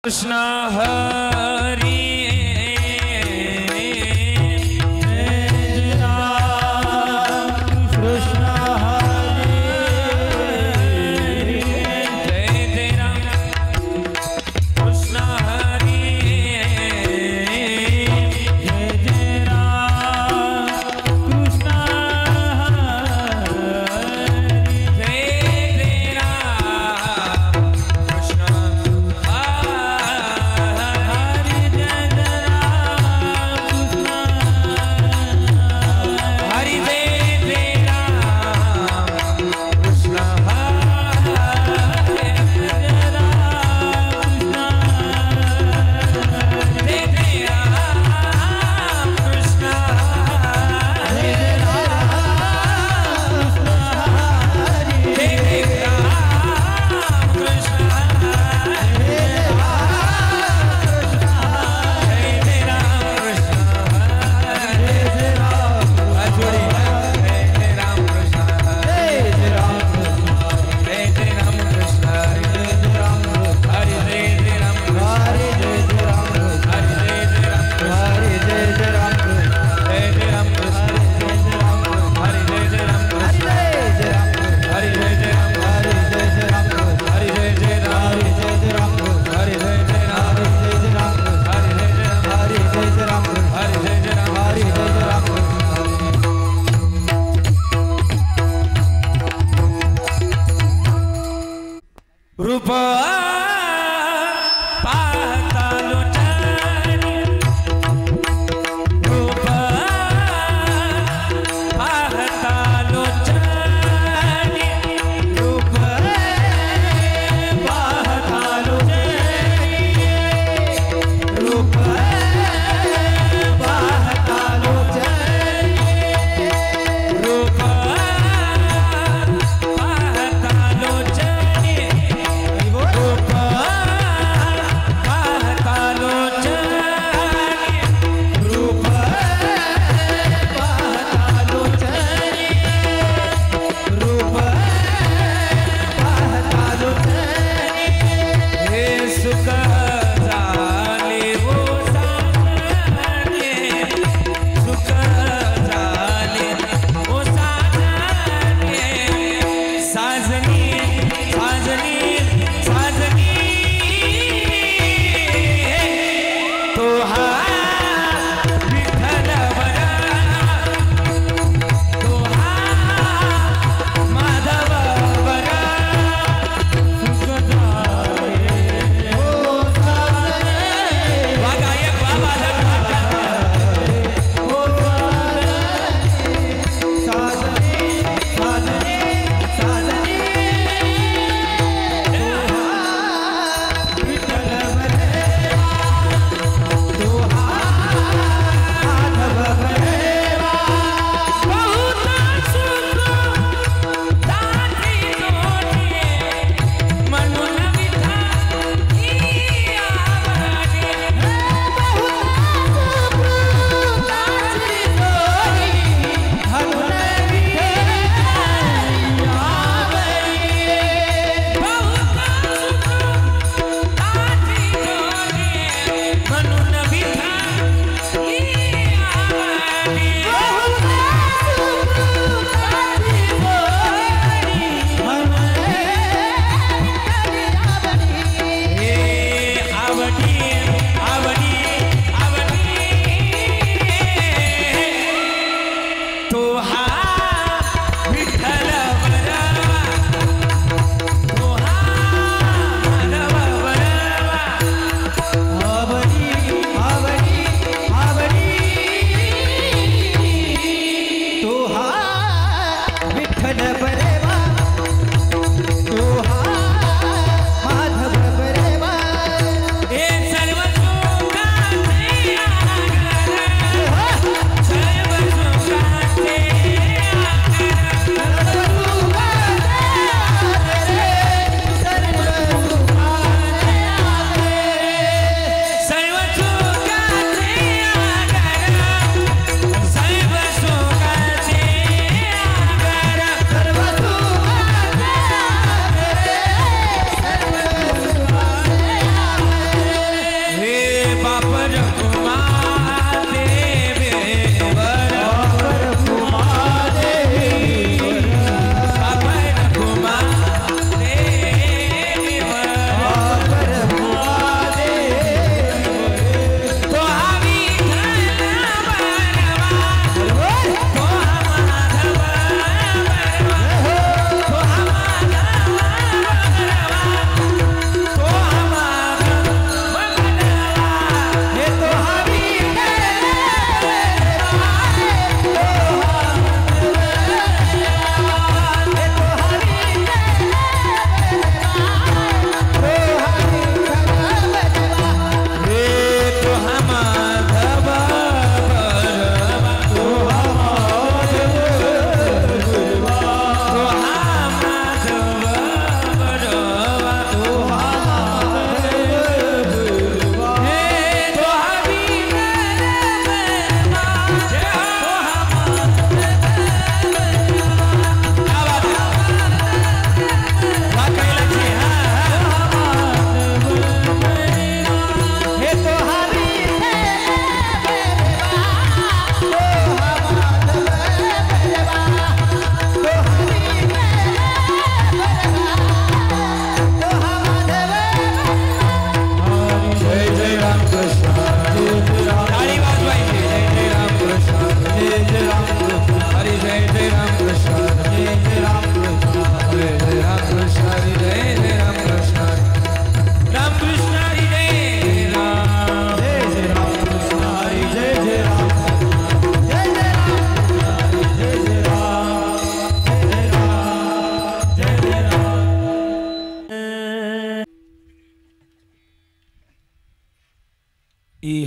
कृष्ण हरि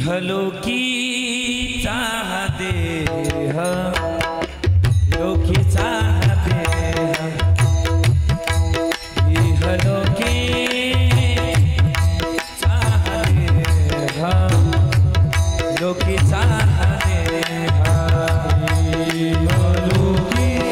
इहलोकीचा हा देह लोकीचा हा देह इहलोकीचा हा देह लोकीचा हा देह इहलोकीचा हा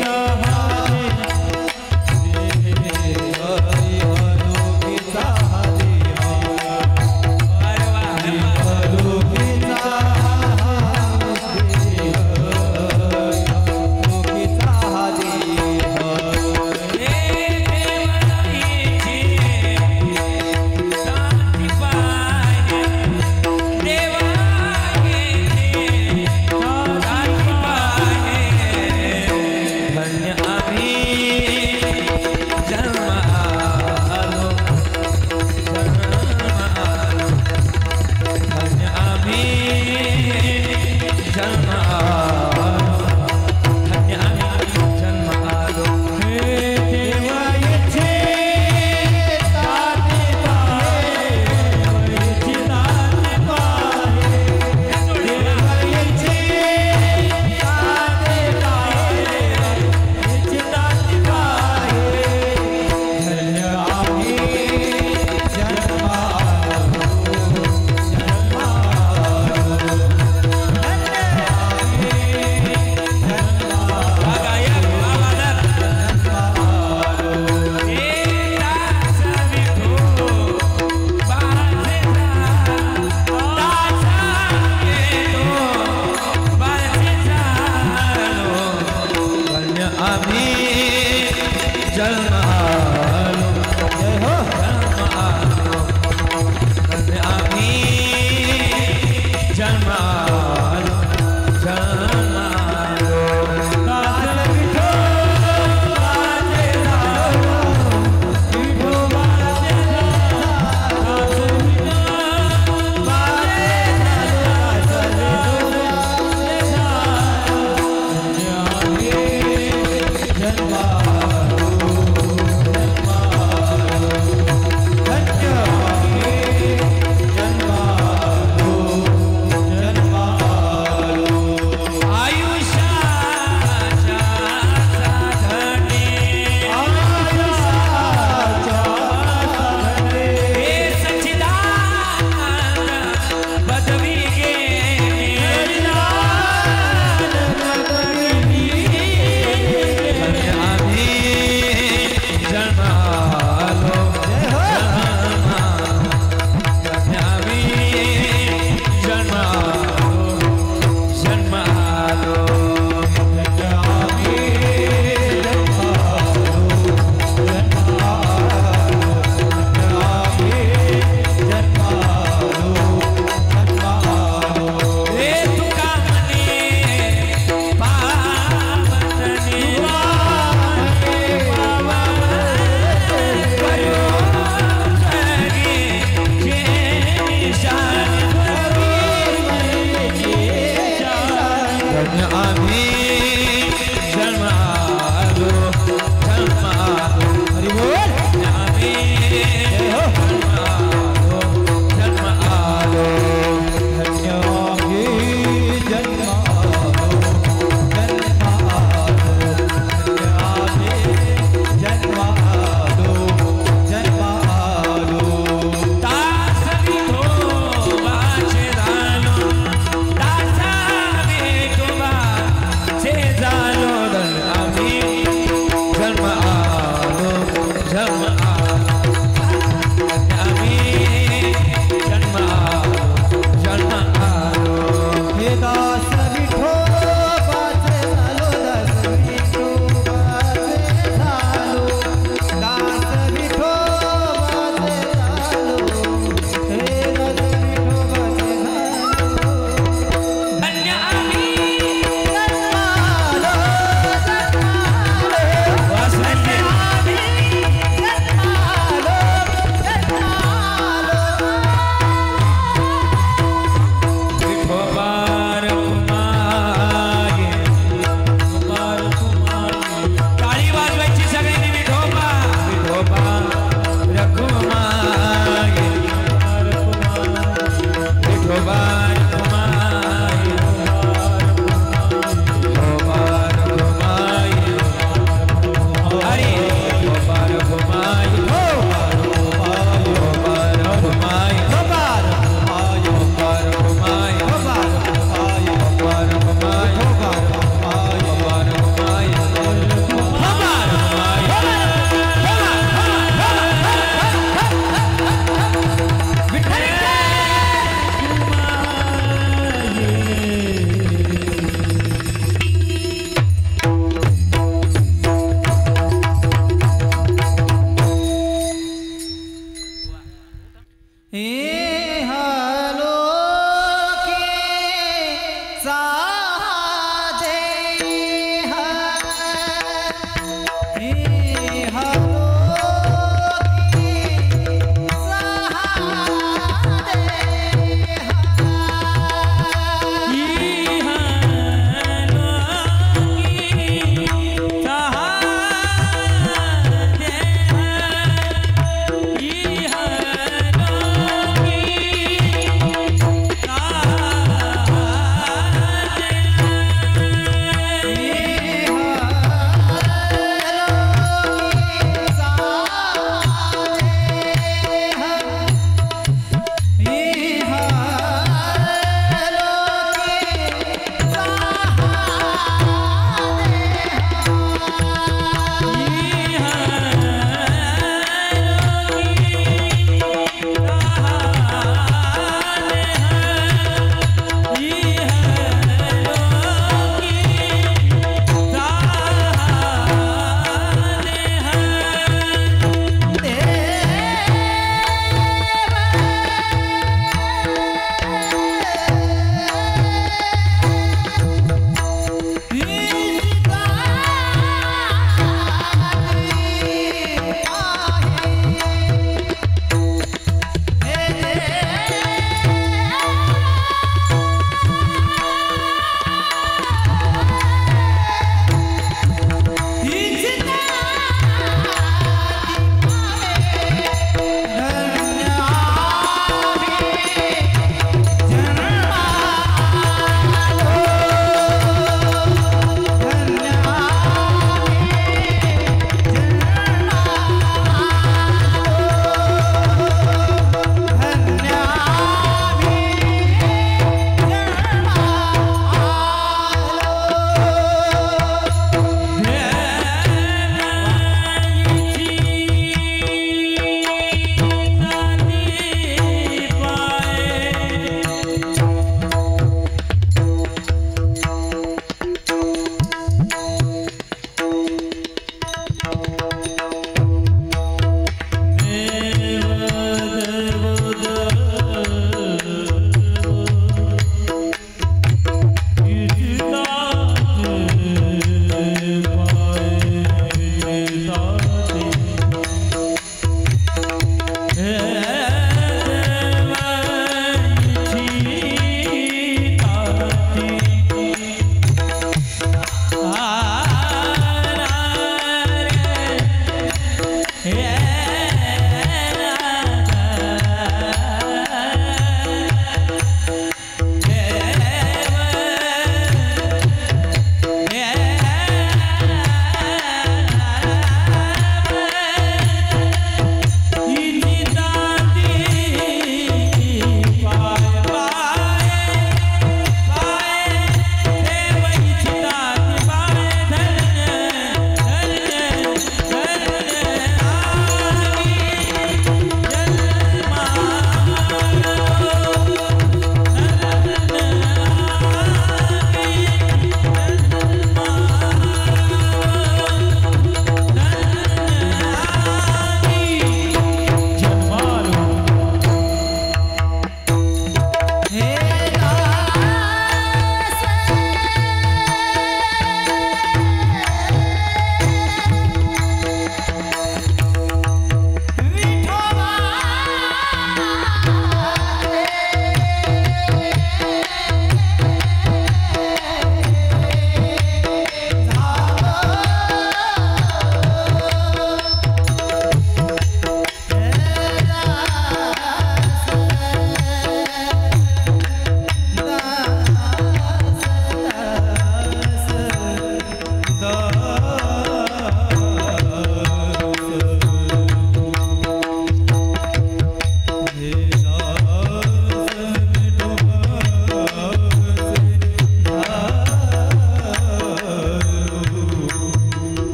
जन्मा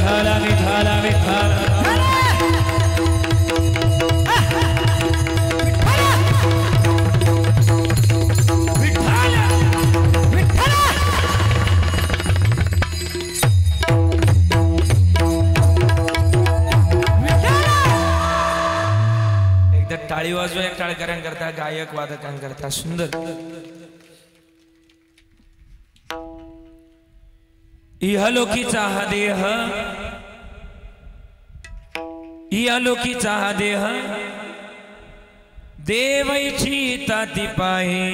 विठ्ठल विठ्ठल विठ्ठल एकदा टाळी वाजवा एक टाळकऱ्यांकरता गायक वादकांकरता सुंदर इहलोकीचा हा देह इहलोकीचा हा देह देवैची ताती पाहे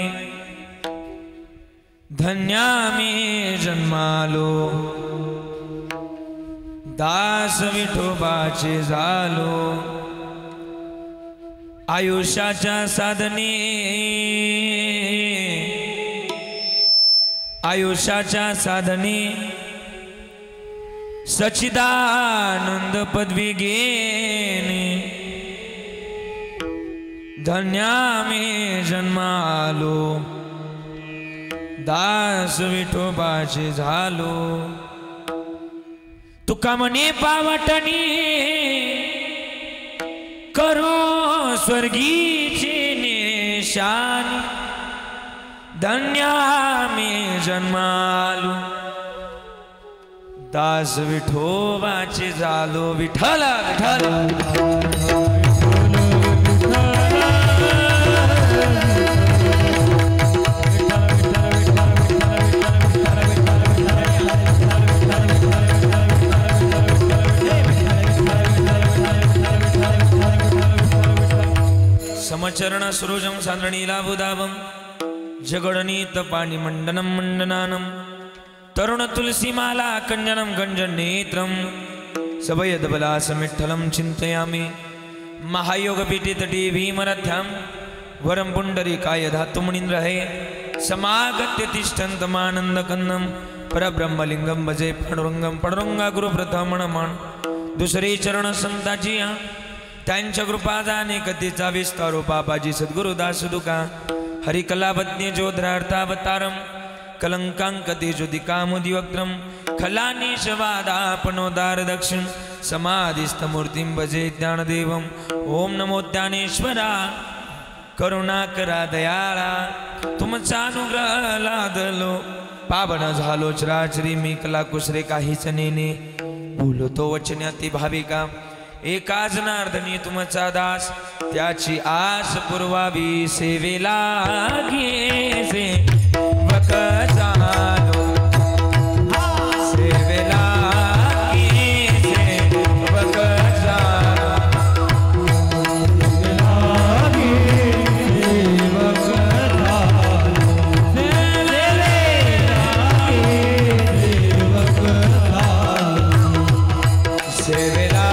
धन्या मी जन्मालो दास विठोबाचे झालो आयुष्याच्या साधने आयुष्याच्या साधने सच्चिदानंद पदवी घेणे धन्या मी जन्मालो दास विठोबाचे झालो तुका म्हणे पावटणी करो स्वर्गीचे निशान धन्या मी जन्मालो दास विठोबाचे झालो विठ्ठल विठ्ठल समचरण सुरोजम सांद्रणीला बुदावम जगडनीत पाणी मंडनम मंडनानम तरुण तुलसीमाला कंजनम गंजन नेत्रम सभयदबला समिठ्ठलम चिंतयामि महायोगपीठे तटी भीमरथ्याम वरम पुंडरीकाय धातुमुनीन्द्रहे समागत्य तिष्ठन्तमानन्दकन्दं परब्रह्मलिंगम भजे पांडुरंगम पांडुरंगा गुरुप्रथमणमण दुसरे चरण संताची त्यांच्या कृपादाने कथेचा विस्तारो पापाजी सद्गुरुदास दुका हरिकलावज्ञ जोधरार्थावतारम कलंकांकते ज्योतिकामुदिवक्त्रम खलानीशवादापनोदार दक्षिण समाधिस्थमूर्तिं भजे ज्ञानदेवम ओम नमो ज्ञानेश्वरा करुणाकरा दयाळा तुमचा अनुग्रह लादलो पावन झालो चराचरी मी कला कुसरे काहीच नेने बोलतो वचनाती भाविका एका जनार्दनी तुमचा दास त्याची आस पुरवावी सेवेला घेसे वक झालो सेवेला घेसे वक झालो सेवेला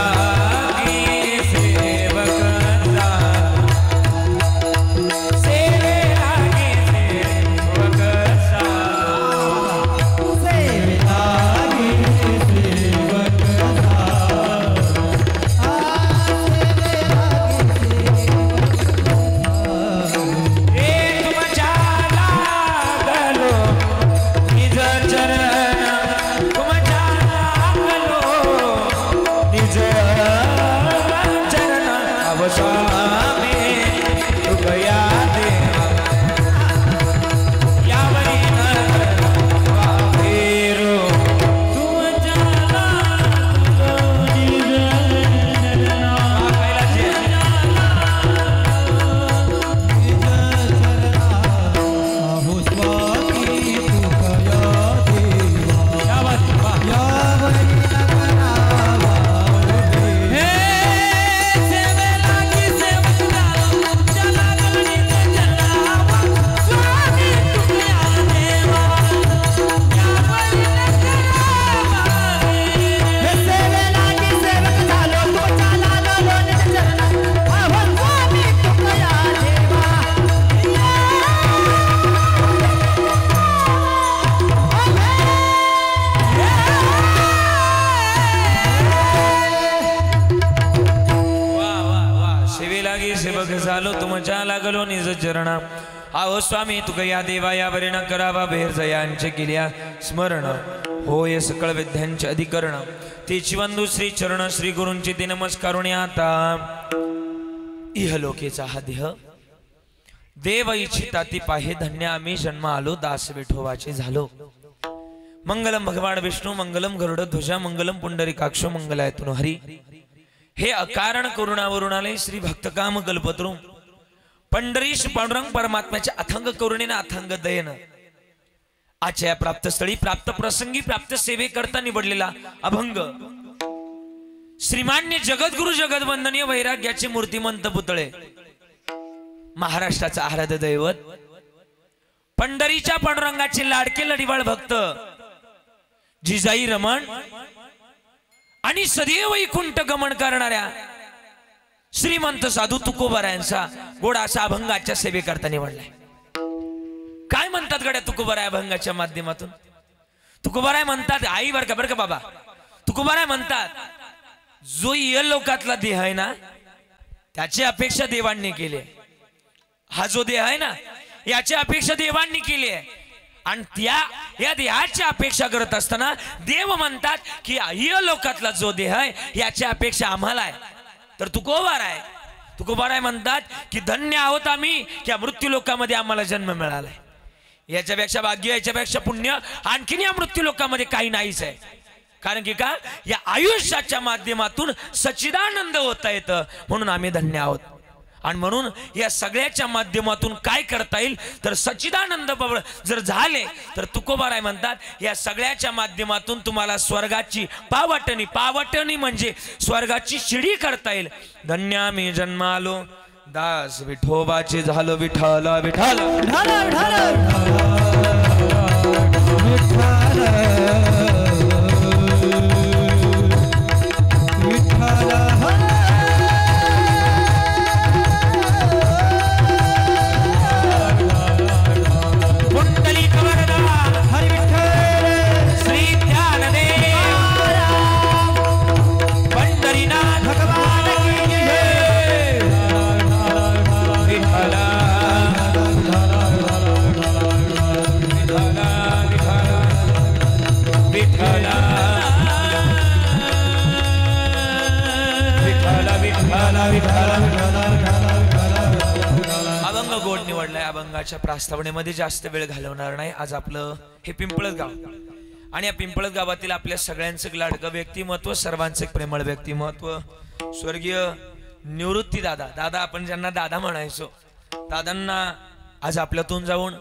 आहो स्वामी तुका या देवा या वरेण करावा भेर जयांचे केल्या स्मरण होय सकळ विद्यांचे अधिकरण तेची वंदू श्री चरण श्री गुरूंचे ते नमस्कारुणी आता इहलोकेचा हा देह देव इच्छिता ती पाहे धन्य आम्ही जन्म आलो दास विठोबाचे झालो मंगलम भगवान विष्णू मंगलम गरुड ध्वजा मंगलम पुंडरीकाक्षो मंगलायतनु हरी हे अकारण करुणावरून आले श्री भक्तकाम कल्पतरू पंढरीश पांडुरंग परमात्म्याच्या अथंग करुणेने अथंग दयेनं आजच्या प्राप्त स्थळी प्राप्त प्रसंगी प्राप्त सेवे करता निवडलेला अभंग श्रीमान्य जगद्गुरु जगदवंदनीय वैराग्याचे मूर्तिमंत पुतळे महाराष्ट्राचा आराध्य दैवत पंढरीच्या पांडुरंगाचे लाडके लढीवाळ भक्त जिजाई रमण आणि सदैव वैकुंठ गमन करणाऱ्या श्रीमंत साधू तुकोबारायांचा गोड असा अभंगाच्या सेवेकरता निवडलाय। काय म्हणतात गड्या तुकोबाराय अभंगाच्या माध्यमातून? तुकोबाराय म्हणतात आई बरं का बाबा, तुकोबाराय म्हणतात जो या लोकातला देह आहे ना त्याची अपेक्षा देवांनी केली, हा जो देह आहे ना याची अपेक्षा देवांनी केली आहे आणि त्या या देहाची अपेक्षा करत असताना देव म्हणतात की या लोकातला जो देह आहे याची अपेक्षा आम्हाला आहे। तर तुकोबाराय म्हणतात की धन्य आहोत आम्ही की मृत्यू लोकामध्ये आम्हाला जन्म मिळालाय, याच्यापेक्षा भाग्य याच्यापेक्षा पुण्य आणखीन या मृत्यू लोकामध्ये काही नाहीच आहे। कारण की का या आयुष्याच्या माध्यमातून सच्चिदानंद होता येतं म्हणून आम्ही धन्य आहोत। आणि म्हणून या सगळ्याच्या माध्यमातून काय करता येईल तर सच्चिदानंद जर झाले तर तुकोबाराय म्हणतात या सगळ्याच्या माध्यमातून तुम्हाला स्वर्गाची पावटणी म्हणजे स्वर्गाची शिडी करता येईल। धन्य आम्ही जन्मालो दास विठोबाचे झालो विठ्ठल विठ्ठल अभंग गोड निवडलाय। अभंगाच्या प्रस्तावनेमध्ये जास्त वेळ घालवणार नाही। आज आपलं हे पिंपळद गाव आणि या पिंपळद गावातील आपल्या सगळ्यांचं लाडकं व्यक्तिमत्व, सर्वांचं प्रेमळ व्यक्तिमत्व स्वर्गीय निवृत्ती दादा आपण ज्यांना दादा म्हणायचो, दादांना आज आपल्यातून जाऊन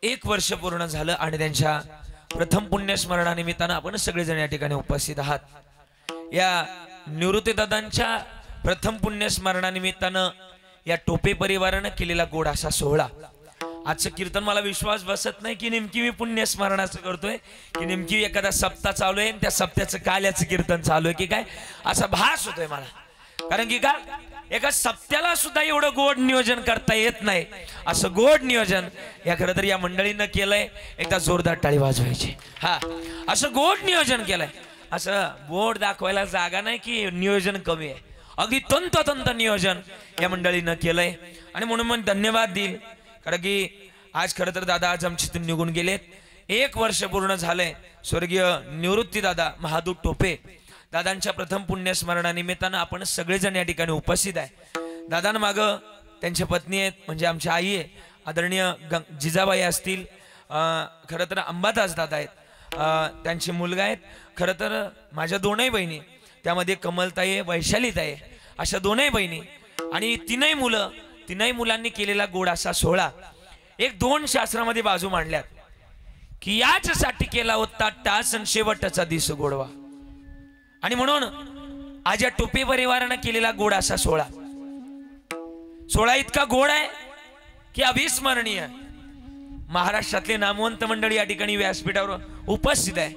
1 वर्ष पूर्ण झालं आणि त्यांच्या प्रथम पुण्यस्मरणानिमित्तानं आपण सगळेजण या ठिकाणी उपस्थित आहात। या निवृत्ती दादांच्या प्रथम पुण्यस्मरणानिमित्तानं या टोपे परिवारानं केलेला गोड असा सोहळा, आजचं कीर्तन मला विश्वास बसत नाही की नेमकी मी पुण्यस्मरणाचं करतोय की नेमकी एखादा सप्ताह चालू आहे त्या सप्त्याचं काल्याचं कीर्तन चालू आहे की काय असा भास होतोय मला। कारण की का एका सप्त्याला सुद्धा एवढं गोड नियोजन करता येत नाही, असं गोड नियोजन या खरं तर या मंडळीनं केलंय। एकदा जोरदार टाळी वाजवायची। हा असं गोड नियोजन केलंय, असं बोर्ड दाखवायला जागा नाही की नियोजन कमी आहे, अगदी तंतोतंत नियोजन या मंडळीनं केलंय आणि म्हणून मग धन्यवाद देईल। कारण की आज खरं तर दादा आज आमच्यातून निघून गेलेत, 1 वर्ष पूर्ण झालंय। स्वर्गीय निवृत्ती दादा महादू टोपे दादांच्या प्रथम पुण्यस्मरणानिमित्तानं आपण सगळेजण या ठिकाणी उपस्थित आहे। दादांना मागं त्यांच्या पत्नी आहेत म्हणजे आमच्या आई आहे आदरणीय जिजाबाई असतील, खरं तर अंबादास दादा आहेत, त्यांचे मुलगा आहेत खरं तर माझ्या 2 बहिणी, त्यामध्ये कमलताई आहे वैशालीताई आहे, अशा 2 बहिणी आणि 3 मुलांनी केलेला गोड असा सोहळा 1-2 शास्त्रामध्ये बाजू मांडल्यात की याच्यासाठी केला होता टास आणि शेवटचा दिस गोडवा। आणि म्हणून आज या टोपे परिवारानं केलेला गोड असा सोहळा इतका गोड आहे की अविस्मरणीय। महाराष्ट्रातले नामवंत मंडळी या ठिकाणी व्यासपीठावर उपस्थित आहे।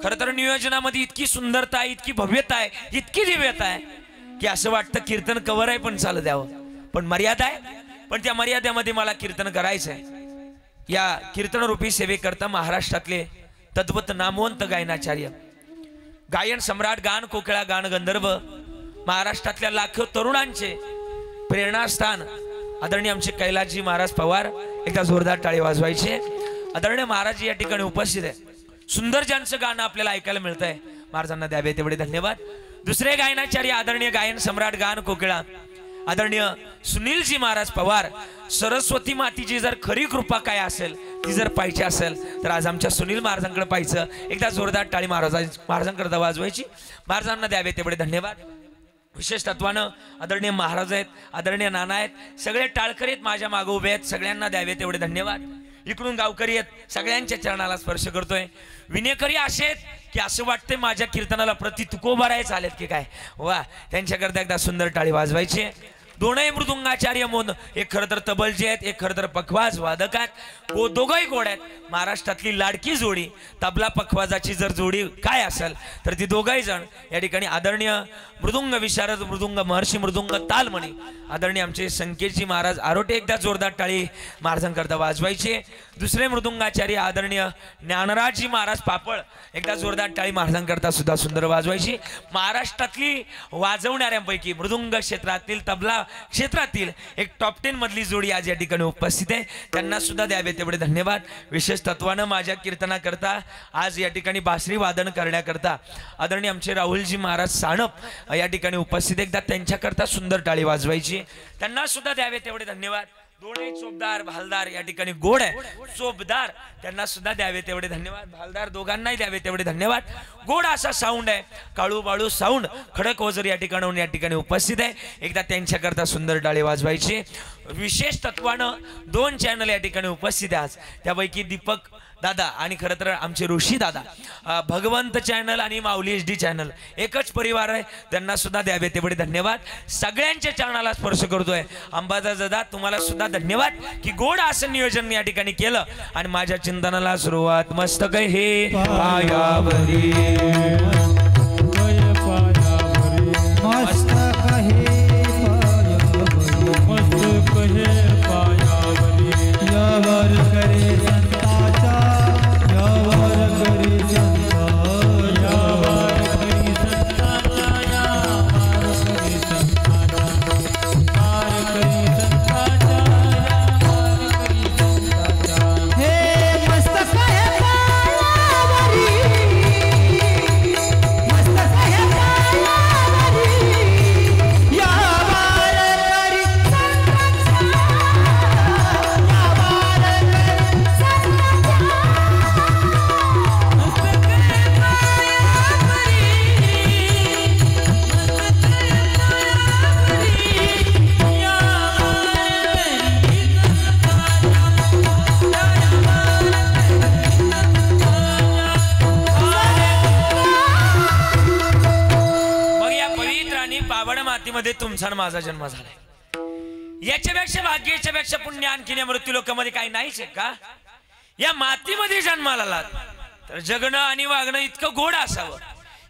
खरं तर नियोजनामध्ये इतकी सुंदरता आहे, इतकी भव्यता आहे, इतकी दिव्यता आहे की असं वाटतं कीर्तन कवर आहे पण चालू द्यावं, पण मर्यादा आहे, पण त्या मर्यादेमध्ये मला कीर्तन करायचं आहे। या कीर्तनरूपी सेवेकरता महाराष्ट्रातले तद्वत नामवंत गायनाचार्य, गायन सम्राट, गान कोकिळा, गान गंधर्व, महाराष्ट्रातल्या लाखो तरुणांचे प्रेरणास्थान आदरणीय आमचे कैलासजी महाराज पवार, एकदा जोरदार टाळी वाजवायचे। आदरणीय महाराज या ठिकाणी उपस्थित आहे। सुंदर ज्यांचं गाणं आपल्याला ऐकायला मिळतंय, महाराजांना द्यावे तेवढे धन्यवाद। दुसरे गायनाचार्य आदरणीय गायन सम्राट गान कोकिळा आदरणीय सुनीलजी महाराज पवार, सरस्वती मातीची जर खरी कृपा काय असेल ती जर पाहिजे असेल तर आज आमच्या सुनील महाराजांकडे पाहायचं। एकदा जोरदार टाळी महाराजांकरता वाजवायची, महाराजांना द्यावे तेवढे धन्यवाद। विशेष तत्वानं आदरणीय महाराज आहेत, आदरणीय नाना आहेत, सगळे टाळकरी आहेत माझ्या मागे उभे आहेत, सगळ्यांना द्यावे तेवढे धन्यवाद। इकडून गावकरी आहेत, सगळ्यांच्या चरणाला स्पर्श करतोय। विनेकरी असे आहेत की असं वाटतंय माझ्या कीर्तनाला प्रति तुकोबा राहायचे आलेत की काय, वा त्यांच्याकरता एकदा सुंदर टाळी वाजवायची। दोनही मृदुंगाचार्य मोन, एक खरं तर तबलजी आहेत, एक खरं तर पखवाज वादक आहेत, दोघंही गोड आहेत। महाराष्ट्रातली लाडकी जोडी तबला पखवाजाची जर जोडी काय असेल तर ती दोघंही जण या ठिकाणी आदरणीय मृदुंग विशारद मृदुंग महर्षी मृदुंग तालमणी आदरणीय आमचे संकेतजी महाराज आरोटे, एकदा जोरदार टाळी महाराजांकरता वाजवायचे। दुसरे मृदुंगाचार्य आदरणीय ज्ञानराजजी महाराज पापळ, एकदा जोरदार टाळी महाराजांकरता सुद्धा सुंदर वाजवायची। महाराष्ट्रातली वाजवणाऱ्यांपैकी मृदुंग क्षेत्रातील तबला क्षेत्रातील एक टॉप 10 मधली जोडी आज या ठिकाणी उपस्थित आहे, त्यांना सुद्धा द्यावे तेवढे धन्यवाद। विशेष तत्वानं माझ्या कीर्तनाकरता आज या ठिकाणी बासरी वादन करण्याकरता आदरणीय आमचे राहुलजी महाराज साणप या ठिकाणी उपस्थित, एकदा त्यांच्याकरता सुंदर टाळी वाजवायची, त्यांना सुद्धा द्यावे तेवढे धन्यवाद। दोन्ही चोपदार भालदार या ठिकाणी गोड आहे, चोपदार त्यांना सुद्धा द्यावे तेवढे धन्यवाद, भालदार दोघांनाही द्यावे तेवढे धन्यवाद। गोड असा साऊंड आहे, काळू बाळू साऊंड, खडक वजर या ठिकाणी उपस्थित आहे, एकदा त्यांच्याकरता सुंदर टाळी वाजवायची। विशेष तत्वानं 2 चॅनल या ठिकाणी उपस्थित आहे आज, त्यापैकी दीपक दादा आणि खरं तर आमचे ऋषी दादा, भगवंत चॅनल आणि माऊली HD चॅनल एकच परिवार आहे, त्यांना सुद्धा द्यावे तेवढे धन्यवाद। सगळ्यांच्या चरणाला स्पर्श करतोय। अंबादास दादा तुम्हाला सुद्धा धन्यवाद की गोड असं नियोजन या ठिकाणी केलं आणि माझ्या चिंतनाला सुरुवात मस्तक हे पायावरी मध्ये तुमचा माझा जन्म झालाय। याच्यापेक्षा भाग्याच्यापेक्षा पुण्य आणखीन या मृत्यू लोकांमध्ये काही नाहीच आहे का? या मातीमध्ये जन्माला आलात तर जगणं आणि वागणं इतकं गोड असावं,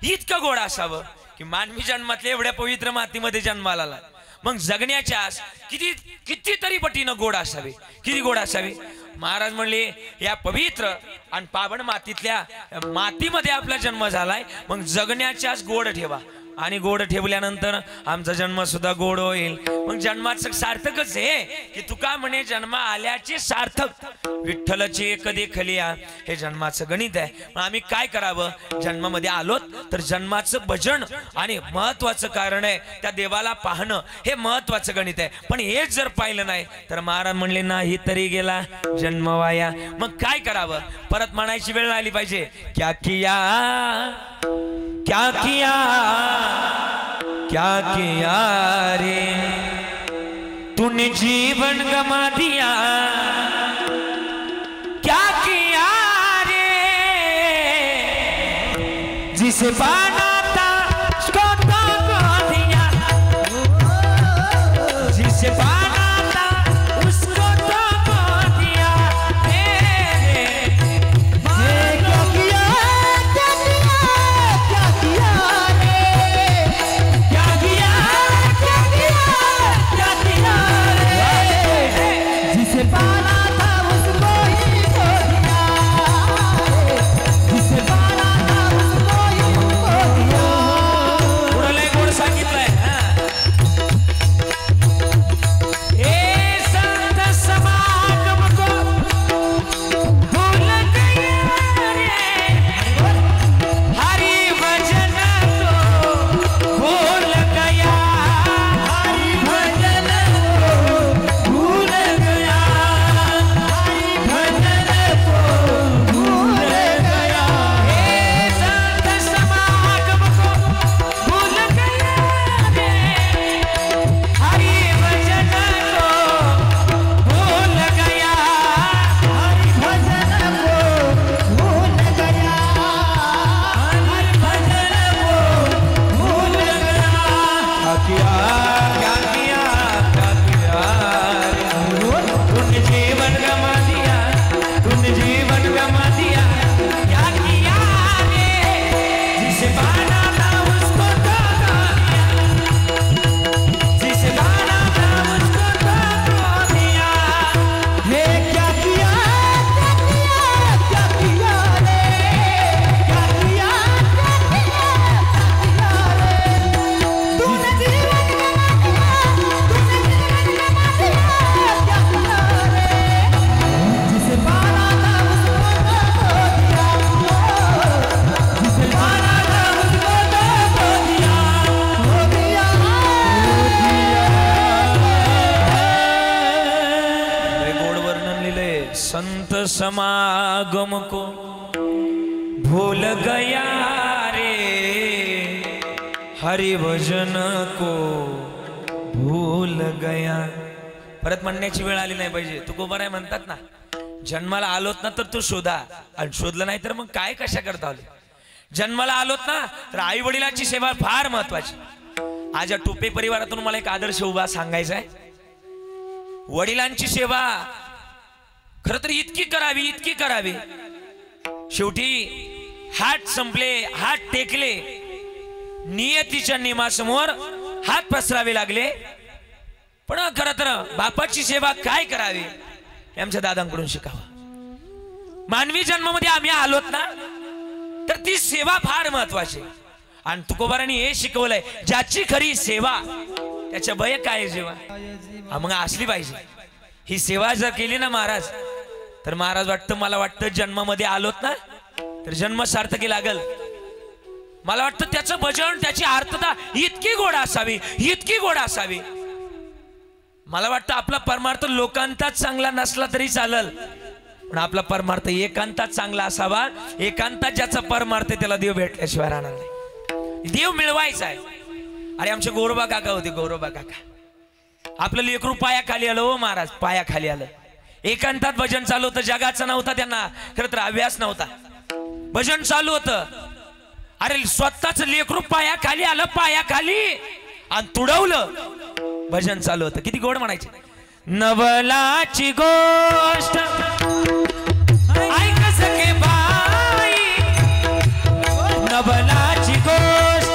इतकं गोड असावं की मानवी जन्मातल्या एवढ्या पवित्र मातीमध्ये जन्माला आलात, मग जगण्याच्या आस कितीतरी पटीनं गोड असावी, किती गोड असावी। महाराज म्हणले या पवित्र आणि पावन मातीतल्या मातीमध्ये आपला जन्म झालाय, मग जगण्याच्या आस गोड ठेवा आणि गोड ठेवल्यानंतर आमचा जन्म सुद्धा गोड होईल। मग जन्माचं सार्थकच आहे की तुका म्हणे जन्म आल्याचे सार्थक, विठ्ठलची एक देखलिया हे जन्माचं गणित आहे। मग आम्ही काय करावं? जन्मामध्ये आलोत तर जन्माचं भजन आणि महत्वाचं कारण आहे त्या देवाला पाहणं, हे महत्वाचं गणित आहे। पण हेच जर पाहिलं नाही तर महाराज म्हणले नाही तरी गेला जन्म वाया। मग काय करावं? परत म्हणायची वेळ आली पाहिजे, क्या किया क्या किया क्या किया रे तूने जीवन गमा दिया, क्या किया रे जिसे पाना था उसको तो दिया, जिसे पाना था उसको तो दिया रे। क्या किया क्या किया क्या किया रे, क्या किया क्या किया क्या किया रे, जिसे पाना था उसको ही खो दिया, जिसे पाना था उसको ही खो समागम को भूल गया रे, हरि भजन को भूल गया. परत म्हणण्याची वेळ आली नाही पाहिजे. तुकोबा राय म्हणतात ना, जन्माला आलोत ना तर तू शोधा, आणि शोधलं नाही तर मग काय कशा करता आले. जन्माला आलोत ना तर आई वडिलांची सेवा फार महत्वाची. आज या टोपे परिवारातून मला एक आदर्श उभा सांगायचा आहे. वडिलांची सेवा खरं तर इतकी करावी, इतकी करावी. शेवटी हात संपले, हात टेकले, नियतीच्या नियमासमोर हात पसरावे लागले. पण खरं तर बापाची सेवा काय करावी हे आमच्या दादांकडून शिकावं. मानवी जन्मामध्ये आम्ही आलोत ना तर ती सेवा फार महत्वाची. आणि तुकोबारांनी हे शिकवलंय, ज्याची खरी सेवा त्याच्या भय काय जेवा. मग असली पाहिजे ही सेवा. जर केली ना महाराज तर महाराज वाटतं, मला वाटतं जन्मामध्ये आलोत ना तर जन्म सार्थकी लागल. मला वाटतं त्याचं भजन, त्याची आर्तता इतकी गोड असावी, इतकी गोड असावी. मला वाटतं आपला परमार्थ लोकांतात चांगला नसला तरी चालल, पण आपला परमार्थ एकांतात चांगला असावा. एकांतात ज्याचा परमार्थ त्याला देव भेटल्याशिवाय राहणार नाही. देव मिळवायचा आहे. अरे आमचे गौरबा काका होते, गौरबा काका. आपलं लेकरू पायाखाली आलं हो महाराज, पायाखाली आलं. एकांतात भजन चालू होतं, जगाचा नव्हता त्यांना, खरं तर अभ्यास नव्हता. भजन चालू होतं. अरे स्वतःच लेकरू पायाखाली आलं, पायाखाली, आणि तुडवलं. भजन चालू होतं. किती गोड म्हणायचे. नवलाची गोष्ट ऐक सखे बाई, नवलाची गोष्ट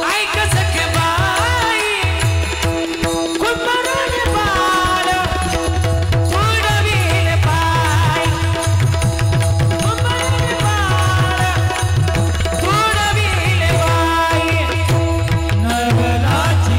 ऐक सखे बाई, कुंभाराने बाळ तुडविले पाय, कुंभाराने बाळ तुडविले पाय. नवलाची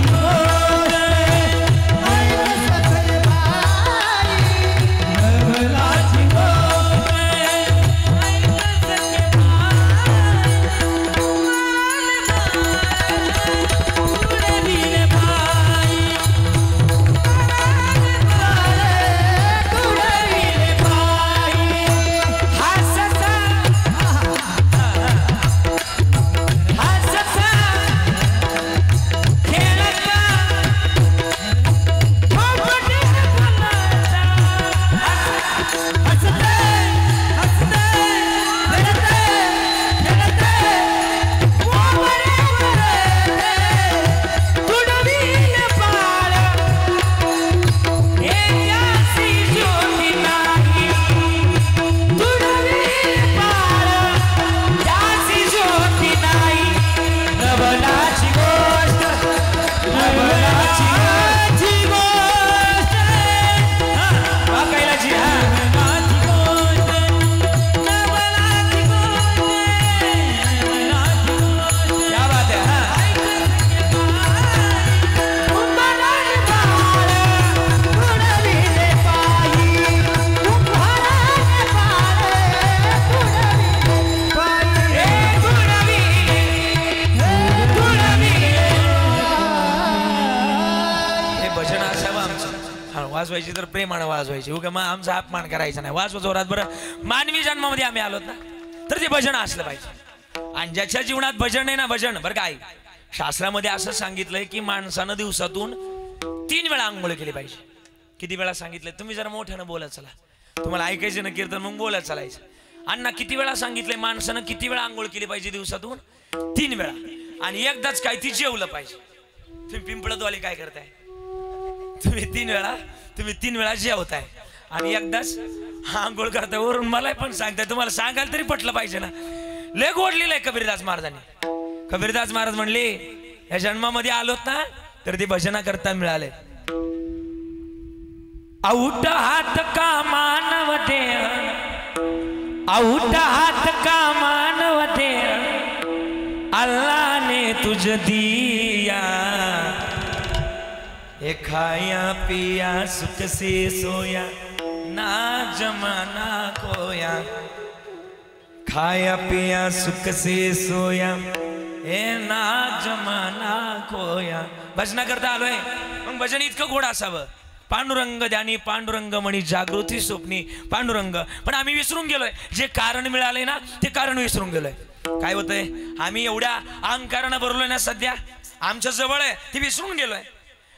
वाजवायची तर प्रेमानं वाजवायची. उगा मग आमचा अपमान करायचा नाही. वाजवा जोरात. बरं मानवी जन्मामध्ये आम्ही आलोत ना तर ते भजन असलं पाहिजे. आणि ज्याच्या जीवनात भजन आहे ना, भजन बरं काय शास्त्रामध्ये असं सांगितलंय की माणसानं दिवसातून 3 वेळा आंघोळ केली पाहिजे. किती वेळा सांगितलंय? तुम्ही जरा मोठ्यानं बोलत चला. तुम्हाला ऐकायचं ना कीर्तन, मग बोलत चालायचं. अण्णा किती वेळा सांगितलंय माणसानं किती वेळा आंघोळ केली पाहिजे दिवसातून? 3 वेळा. आणि एकदाच काय ती जेवलं पाहिजे. तुम्ही पिंपळतवाले काय करताय? तुम्ही 3 वेळा जेवताय आणि एकदाच आंघोळ करताय. वरून मला पण सांगताय. तुम्हाला सांगायला तरी पटलं पाहिजे ना. लय गोडलेलं आहे कबीरदास महाराजांनी. कबीरदास महाराज म्हणले, या जन्मामध्ये आलोत ना तर ते भजना करता मिळाले. औट हात का मानव देह, औट हात का मानव देह, अल्लाह ने तुझ दिया. ए खाया पिया सुख से सोया, ना जमाना खोया. खाया पिया सुख से सोया, ए ना जमाना खोया. भजना करता आलोय. मग भजन इतकं गोड असावं. पांडुरंग ध्यानी पांडुरंग मणी जागृती स्वप्नी पांडुरंग. पण आम्ही विसरून गेलोय, जे कारण मिळालंय ना ते कारण विसरून गेलोय. काय होतंय, आम्ही एवढ्या अहंकारानं भरलोय ना सध्या, आमच्या जवळ आहे ते विसरून गेलोय.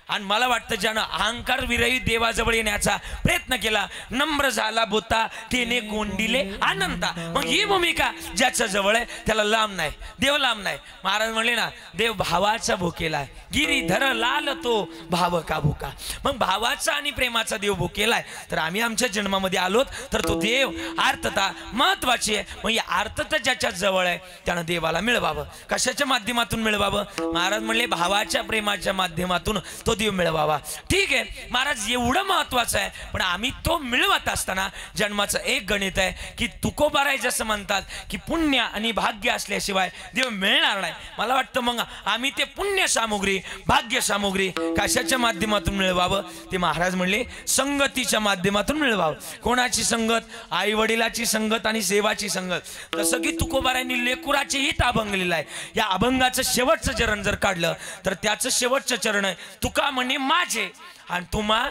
आणि मला वाटतं ज्यानं अहंकार विरहित देवाजवळ येण्याचा प्रयत्न केला, नम्र झाला बोता तेने कोंडिले अनंता. मग ही भूमिका ज्याच्या जवळ आहे त्याला लांब नाही, देव लांब नाही. महाराज म्हणले ना, देव भावाचा भुकेलाय, गिरीधर लाल तो भाव का भुका. मग भावाचा आणि प्रेमाचा देव भुकेलाय, तर आम्ही आमच्या जन्मामध्ये आलोत तर तो देव आर्तता महत्वाची आहे. मग ही आर्तता ज्याच्या जवळ आहे त्यानं देवाला मिळवावं. कशाच्या माध्यमातून मिळवावं? महाराज म्हणले भावाच्या प्रेमाच्या माध्यमातून तो देव मिळवावा. ठीक आहे महाराज, एवढं महत्वाचं आहे. पण आम्ही तो मिळवत असताना जन्माचं एक गणित आहे की तुकोबाराय जसं म्हणतात की पुण्य आणि भाग्य असल्याशिवाय देव मिळणार नाही. मला वाटतं मग आम्ही ते पुण्य सामुग्री भाग्य सामुग्री कशाच्या माध्यमातून मिळवावं? ते महाराज म्हणले संगतीच्या माध्यमातून मिळवावं. कोणाची संगत? आई वडिलाची संगत आणि सेवाची संगत. तसं की तुकोबारायांनी लेकुराचे हित अभंगलेलं आहे. या अभंगाचं शेवटचं चरण जर काढलं तर त्याचं शेवटचं चरण आहे तुका म्हणे माझे आणि तुम्हा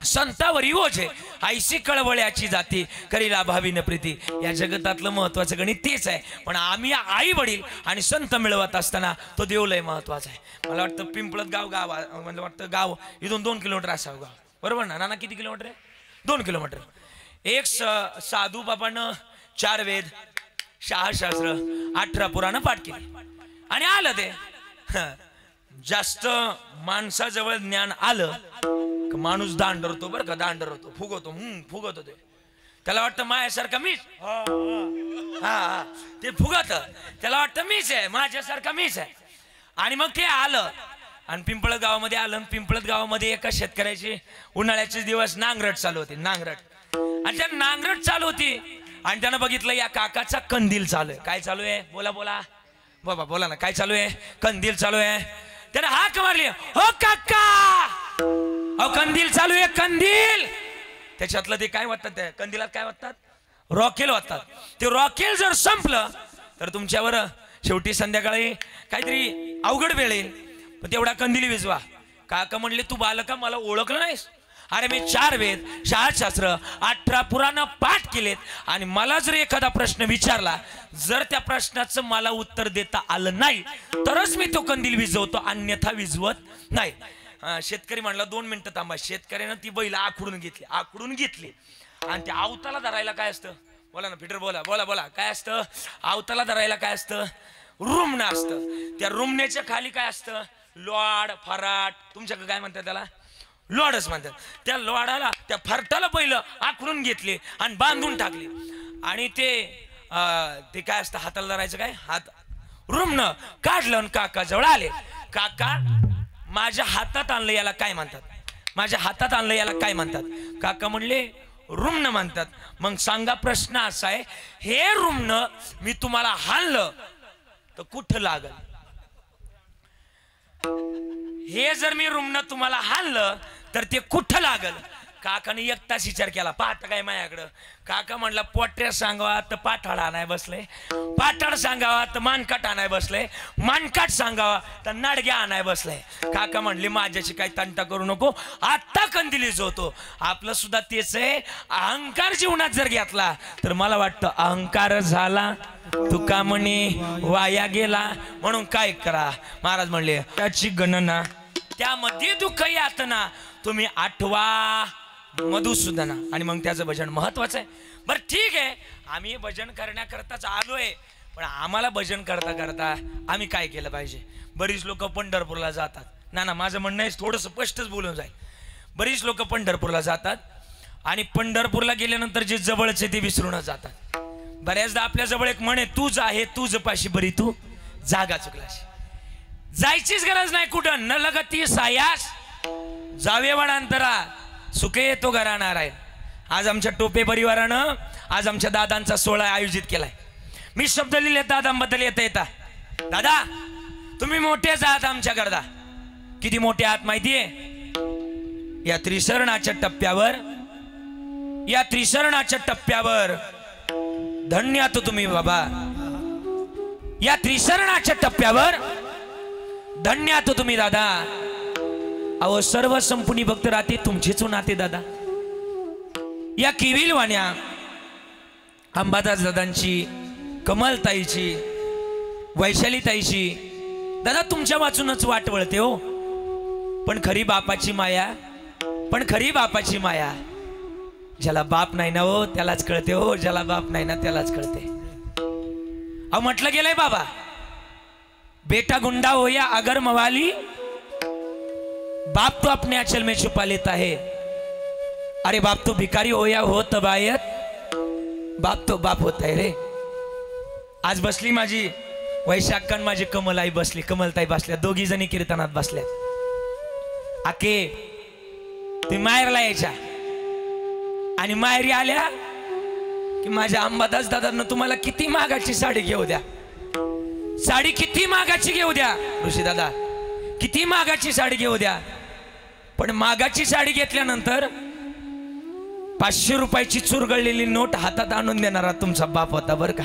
संतावरी ओझे, ऐशी कळवळ्याची जाती करीला भावीन प्रीती. या जगतातलं महत्वाचं गणित तेच आहे. पण आम्ही आई वडील आणि संत मिळवत असताना तो देव लय महत्वाचा आहे. मला वाटतं पिंपळत गाव म्हणजे वाटतं गाव इथून 2 किलोमीटर असावं गाव, बरोबर ना नाना? किती किलोमीटर आहे? 2 किलोमीटर. एक साधू बाबानं 4 वेद 6 शास्त्र 18 पुराण पाठ केली आणि आलं ते. जास्त माणसाजवळ ज्ञान आलं का माणूस दांडरतो, बरं का? दांडरतो, फुगवतो, फुगवतो. ते त्याला वाटतं माझ्यासारखा मीच, हा ते फुगत, त्याला वाटतं मीच आहे, माझ्यासारखा मीच आहे. आणि मग ते आलं आणि पिंपळत गावामध्ये आलं. पिंपळत गावामध्ये एका शेतकऱ्याची उन्हाळ्याचे दिवस नांगरट चालू होती, नांगरट. आणि त्या नांगरट चालू होती आणि त्यानं बघितलं या काकाचा कंदील चालू आहे. काय चालू आहे? बोला बोला बाबा, बोला ना, काय चालू आहे? कंदील चालू आहे. त्याने हाक मारली, हो काका, अहो कंदील चालू आहे, कंदील. त्याच्यातलं ते काय वाटतात, त्या कंदिलात काय वाटतात? रॉकेल वाटतात. ते रॉकेल जर संपलं तर तुमच्यावर शेवटी संध्याकाळी काहीतरी अवघड वेळ येईल. पण तेवढा कंदील विजवा. काका म्हणले, तू बालका मला ओळखलं नाहीस? अरे मी 4 वेद 6 शास्त्र 18 पुराण पाठ केलेत आणि मला जर एखादा प्रश्न विचारला, जर त्या प्रश्नाचं मला उत्तर देता आलं नाही तरच मी तो कंदील विजवतो, अन्यथा विजवत नाही. शेतकरी म्हणला 2 मिनिटं थांबा. शेतकऱ्यानं ती बैल आखडून घेतली आणि त्या आवताला धरायला काय असतं? बोला ना फिटर, बोला बोला बोला, काय असतं? आवताला धरायला काय असतं? रुमणं असतं. त्या रुमण्याच्या खाली काय असतं? लॉड फराट, तुमच्याकडे काय म्हणतात त्याला? लॉडच म्हणतात. त्या लॉडाला, त्या फरटाला बैल आखडून घेतले आणि बांधून टाकले. आणि ते काय असतं हाताला धरायचं, काय हात रुमणं काढलं आणि काका जवळ आले. काका माझ्या हातात आणलं याला काय म्हणतात? माझ्या हातात आणलं याला काय म्हणतात? काका म्हणले रुमणं म्हणतात. मग सांगा, प्रश्न असा आहे, हे रुमणं मी तुम्हाला हाणलं तर कुठं लागल? हे जर मी रुमणं तुम्हाला हाणलं तर ते कुठं लागल? काकाने 1 तास विचार केला. पाहता काय माझ्याकडं? काका म्हणला, पोट्या सांगावा तर पाठाड आणाय बसले, पाठाड सांगावा तर मानकाट आणाय बसले, मानकाट सांगावा तर नाडग्या आणाय बसले. काका म्हणले, माझ्याशी काही तंटा करू नको, आत्ता कंदिलीच होतो. आपलं सुद्धा तेच आहे. अहंकार जीवनात जर घेतला तर मला वाटतं अहंकार झाला तुका म्हणे वाया गेला. म्हणून काय करा? महाराज म्हणले, त्याची गणना त्यामध्ये दुःख यातना तुम्ही आठवा मधुसूदना. आणि मग त्याचं भजन महत्वाचं आहे. बरं ठीक आहे, आम्ही भजन करण्याकरताच आलोय. पण आम्हाला भजन करता करता आम्ही काय केलं पाहिजे? बरीच लोक पंढरपूरला जातात. ना माझं म्हणणं आहे, थोडंसं स्पष्टच बोलून जाईल. बरीच लोक पंढरपूरला जातात आणि पंढरपूरला गेल्यानंतर जे जवळचे ते विसरूनच जातात. बऱ्याचदा आपल्या जवळ एक म्हणे, तूच आहे तूच पाशी बरी तू जागा चुकलाशी. जायचीच गरज नाही कुठं. न लगती सायास जावे वडांतरा सुखे येतो घराणार आहे. आज आमच्या टोपे परिवारानं आज आमच्या दादांचा सोहळा आयोजित केलाय. मी शब्द लिहिले दादांबद्दल येता. दादा तुम्ही मोठेच आहात आमच्या करता. किती मोठे आहात माहितीये? या त्रिशरणाच्या टप्प्यावर धन्य आहात तुम्ही बाबा. या त्रिशरणाच्या टप्प्यावर धन्य आहात तुम्ही दादा. अहो सर्व संपुनी भक्त राहते तुमचेच नाते दादा। या किविल वाण्या अंबादास दादांची, कमलताईची, वैशालीताईची दादा तुमच्या वाचूनच वाट वळते हो। पण खरी बापाची माया, पण खरी बापाची माया ज्याला बाप नाही ना हो त्यालाच कळते हो, ज्याला बाप नाही ना त्यालाच कळते। अहो म्हटलं गेलंय बाबा, बेटा गुंडा हो या अगर मवाली, बाप तो अपने अचल में छुपा लेता है। अरे बाप तो भिकारी हो या हो तबायत, बाप तो बाप होता है रे। आज बसली माझी वैशाखन, माझी कमलाई बसली, कमलताई बसल्या, दोघी जणी कीर्तनात बसल्या। आके तुम्ही माहेरला यायच्या आणि माहेरी आल्या की माझ्या अंबादास दादांना तुम्हाला किती महागाची साडी घेऊ द्या, साडी किती महागाची घेऊ द्या ऋषी दादा, किती महागाची साडी घेऊ द्या, पण महागाची साडी घेतल्यानंतर 500 रुपयाची चुरगळलेली नोट हातात आणून देणारा तुमचा बाप होता बर का।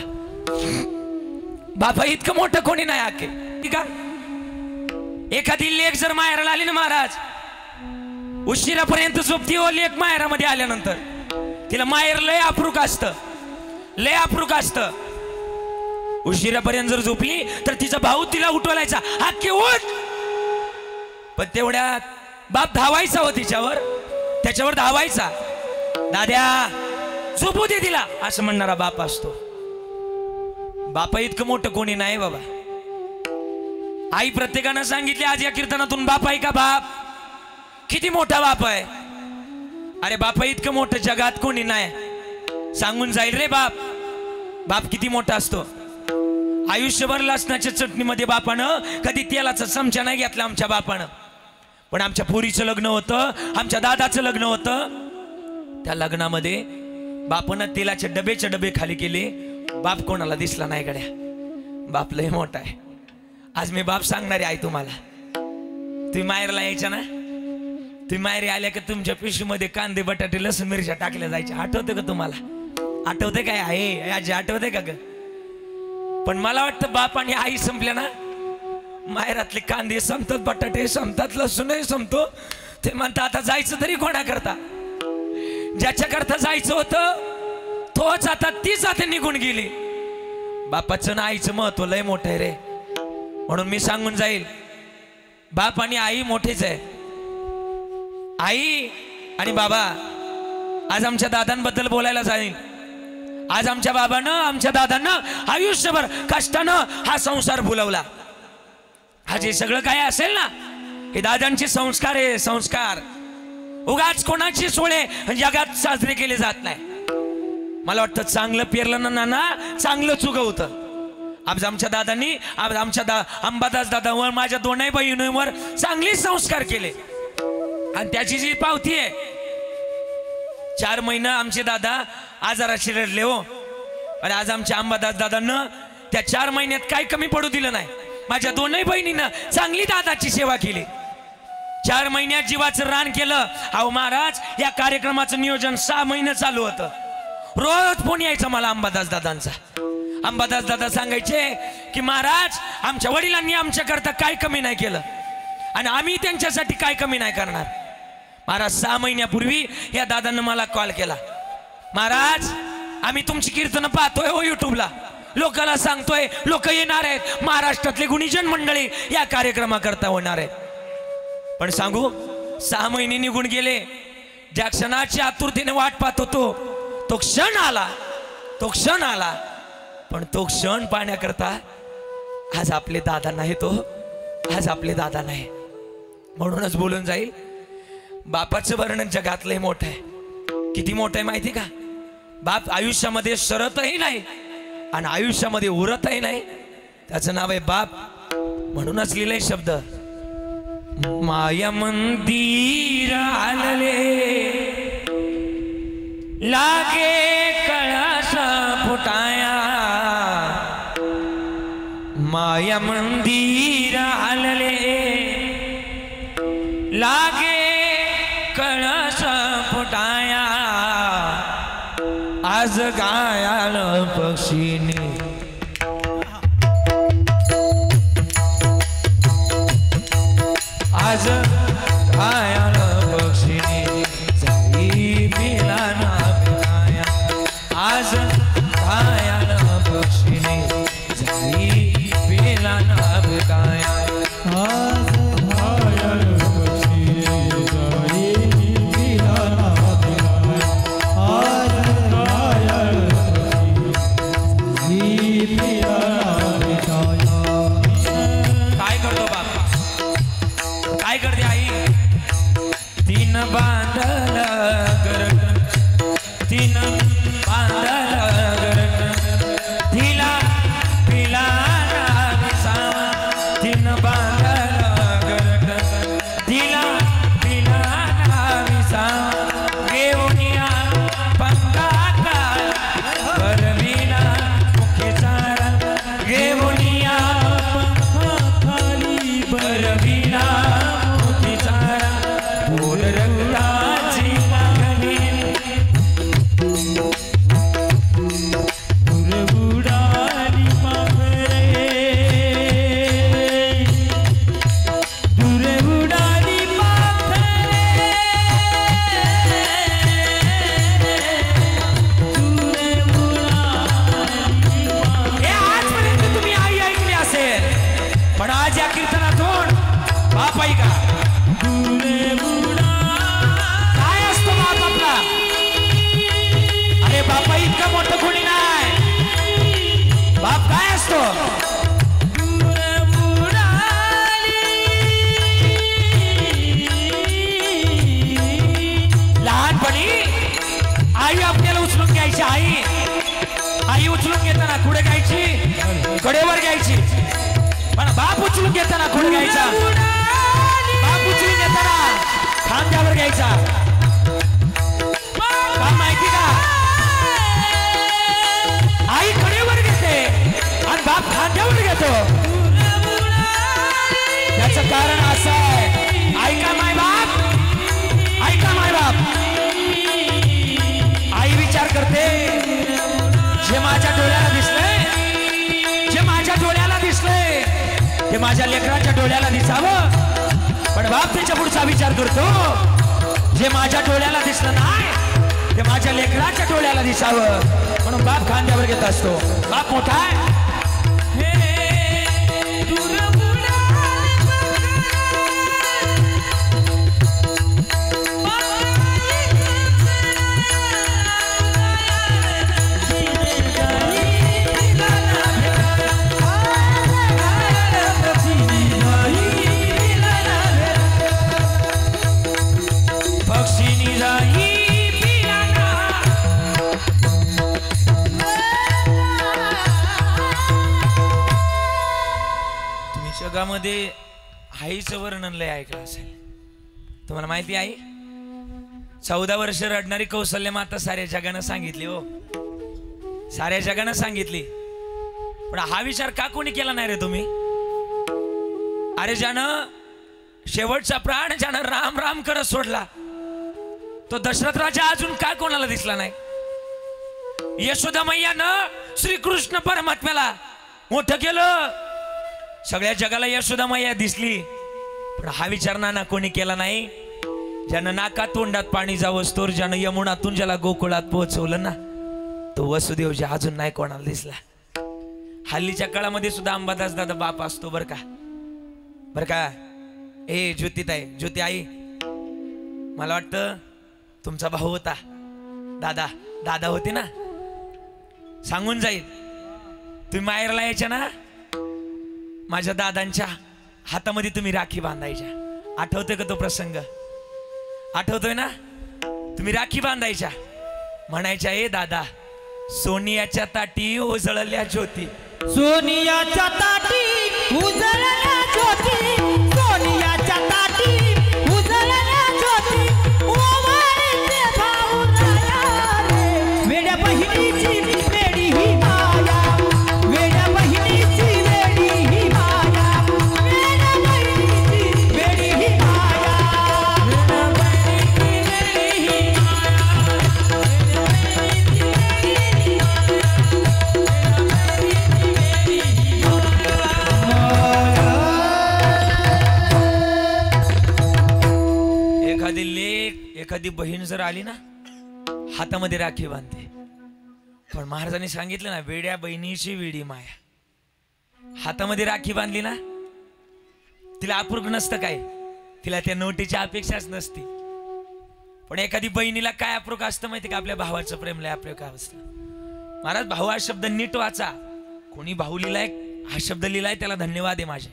बापा इतकं मोठं कोणी नाही आके, ठीक आहे। एखादी लेक जर माहेराला आली ना महाराज, उशिरापर्यंत झोपती हो लेक माहेरामध्ये आल्यानंतर, तिला माहेर लय अप्रूक असतं, लय अप्रूक असतं। उशिरापर्यंत जर झोपली तर तिचा भाऊ तिला उठवायचा, आके उठ, पण तेवढ्यात बाप धावायचा हो तिच्यावर, त्याच्यावर धावायचा, दाद्या झोपू दे तिला असं म्हणणारा बाप असतो। बापा इतकं मोठं कोणी नाही बाबा। आई प्रत्येकानं सांगितले आज या कीर्तनातून, बाप आहे का बाप, किती मोठा बाप आहे। अरे बापा इतकं मोठं जगात कोणी नाही, सांगून जाईल रे बाप, बाप किती मोठा असतो। आयुष्यभर लसणाच्या चटणीमध्ये बापानं कधी तेलाचा चमचा नाही घेतला आमच्या बापानं, पण आमच्या पोरीचं लग्न होतं, आमच्या दादाचं लग्न होतं, त्या लग्नामध्ये बापानं तेलाचे डबेचे डबे खाली केले, बाप कोणाला दिसला नाही गड्या, बाप लय मोठा आहे। आज मी बाप सांगणारे आहे तुम्हाला, तुम्ही माहेरला यायच्या ना, तुम्ही माहेरी आल्या का तुमच्या पिशवीमध्ये कांदे बटाटे लसूण मिरच्या टाकल्या जायच्या, आठवते का तुम्हाला, आठवते काय आहे आजी, आठवते का ग? पण मला वाटतं बाप आणि आई संपल्या ना, माहेरातले कांदे संपतात, बटाटे संपतात, लसूणही संपतो, ते म्हणतात आता जायचं तरी कोणा करता, ज्याच्या करता जायचं होतं तोच आता तीच आता निघून गेली। बापाचं ना आईचं महत्व लय मोठं आहे रे, म्हणून मी सांगून जाईल, बाप आणि आई मोठेच आहे। आई आणि बाबा, आज आमच्या दादांबद्दल बोलायला जाईल, आज आमच्या बाबानं आमच्या दादांना आयुष्यभर कष्टानं हा संसार भुलवला। हा जे सगळं काय असेल ना, हे दादांचे संस्कार आहे, संस्कार। उगाच कोणाची सोळे जगात साजरे केले जात नाही। मला वाटतं चांगलं पेरलं ना नाना चांगलं उगवतं। आज आमच्या दादांनी आमच्या अंबादास दादावर, माझ्या दोनही बहिणींवर चांगले संस्कार केले, आणि त्याची जी पावती आहे, 4 महिने आमचे दादा आजाराशी रडले हो, आणि आज आमच्या अंबादास दादांना त्या 4 महिन्यात काही कमी पडू दिलं नाही। माझ्या दोनही बहिणींना चांगली दादाची सेवा केली, 4 महिन्यात जीवाचं रान केलं। अहो महाराज, या कार्यक्रमाचं नियोजन 6 महिने चालू होतं, रोज फोन यायचा मला अंबादास दादांचा। अंबादास दादा सांगायचे की महाराज आमच्या वडिलांनी आमच्याकरता काय कमी नाही केलं, आणि आम्ही त्यांच्यासाठी काय कमी नाही करणार। महाराज 6 महिन्यापूर्वी या दादांना मला कॉल केला, महाराज आम्ही तुमची कीर्तन पाहतोय हो युट्यूबला, लोकांना सांगतोय, लोक येणार आहेत, महाराष्ट्रातले गुणीजन मंडळी या कार्यक्रमाकरता होणार आहेत। पण सांगू, 6 महिने निघून गेले, ज्या क्षणाची आतुरतेने वाट पाहत होतो तो क्षण आला, तो क्षण आला, पण तो क्षण पाहण्याकरता आज आपले दादा नाही, तो आज आपले दादा नाही। म्हणूनच बोलून जाईल, बापाचं वर्णन जगातलंही मोठं आहे। किती मोठं आहे माहिती का? बाप आयुष्यामध्ये सरतही नाही आणि आयुष्यामध्ये उरतही नाही, त्याचं नाव आहे बाप। म्हणूनच लिहिलंय शब्द, माया मंदिर आलले लागे कळस फुटाया, माया मंदिर आलले लागे कळस फुटाया, आज गायाल पक्षीने आज असतो. लहानपणी आई आपल्याला उचलून घ्यायची. आई उचलून घेताना कुठे घ्यायची? कडेवर घ्यायची. पण बाप उचलून घेताना कुठे घ्यायचा? बाप उचलून घेताना खांद्यावर घ्यायचा. का माहिती का? आई कडेवर घेते आणि बाप खांद्यावर घेतो. याचं कारण असं आहे. ऐका माय बाप, ऐका माय बाप. आई विचार करते, जे माझ्या डोळ्याला दिसले, जे माझ्या डोळ्याला दिसले ते माझ्या लेकराच्या डोळ्याला दिसावं. पण बाप त्याच्या पुढचा विचार करतो, जे माझ्या डोळ्याला दिसलं नाही ते माझ्या लेकराच्या डोळ्याला दिसावं. म्हणून बाप खांद्यावर घेत असतो. बाप मोठा आहे. जगामध्ये आईचं वर्णन लय ऐकलं असेल. तुम्हाला माहिती आहे 14 वर्ष रडणारी कौशल्य माता साऱ्या जगानं सांगितली. हो, साऱ्या जगानं सांगितली. पण हा विचार का कोणी केला नाही रे तुम्ही? अरे ज्यानं शेवटचा प्राण ज्यानं राम राम करत सोडला तो दशरथ राजा अजून काय कोणाला दिसला नाही? यशोदा मैयानं श्रीकृष्ण परमात्म्याला मोठं केलं. सगळ्या जगाला यशोदा मैया दिसली. पण हा विचार ना कोणी केला नाही. ज्यानं नाका तोंडात पाणी जावंच तोर, ज्यानं यमुनातून ज्याला गोकुळात पोहोचवलं ना तो वसुदेवजी अजून नाही कोणाला दिसला. हल्लीच्या काळामध्ये सुद्धा अंबादास दादा बाप असतो बर का. बर का ए ज्योतिताई, ज्योती आई, मला वाटतं तुमचा भाऊ होता दादा. दादा होते ना, सांगून जाईल. तुम्ही माहेरला यायच्या ना, माझ्या दादांच्या हातामध्ये तुम्ही राखी बांधायच्या. आठवतोय का तो प्रसंग? आठवतोय ना? तुम्ही राखी बांधायच्या, म्हणायच्या ए दादा सोनियाच्या ताटी उजळल्या ज्योती, सोनियाच्या ताटी उजळल्या ज्योती, सोनियाच्या ताटी उजळल्या ज्योती, ओवाळीचे भाऊ राया रे, वेड्या बहिणीची वेडी ही माया, वेड्या बहिणीची वेडी ही माया, वेड्या बहिणीची वेडी ही माया, वेड्या बहिणीची वेडी ही एखादी बहीण जर आली ना हातामध्ये राखी बांधते. पण महाराजांनी सांगितलं ना वेड्या बहिणीची वेडी माया. हातामध्ये राखी बांधली ना तिला अपूर्व नसतं काय, तिला त्या नोटीची अपेक्षाच नसती. पण एखादी बहिणीला काय अप्रूप असतं माहिती का? आपल्या भावाचं प्रेम लय अप्रूप असतं. महाराज भाऊ हा शब्द नीट वाचा. कोणी भाऊ लिहिलाय हा शब्द लिहिलाय त्याला धन्यवाद आहे माझे.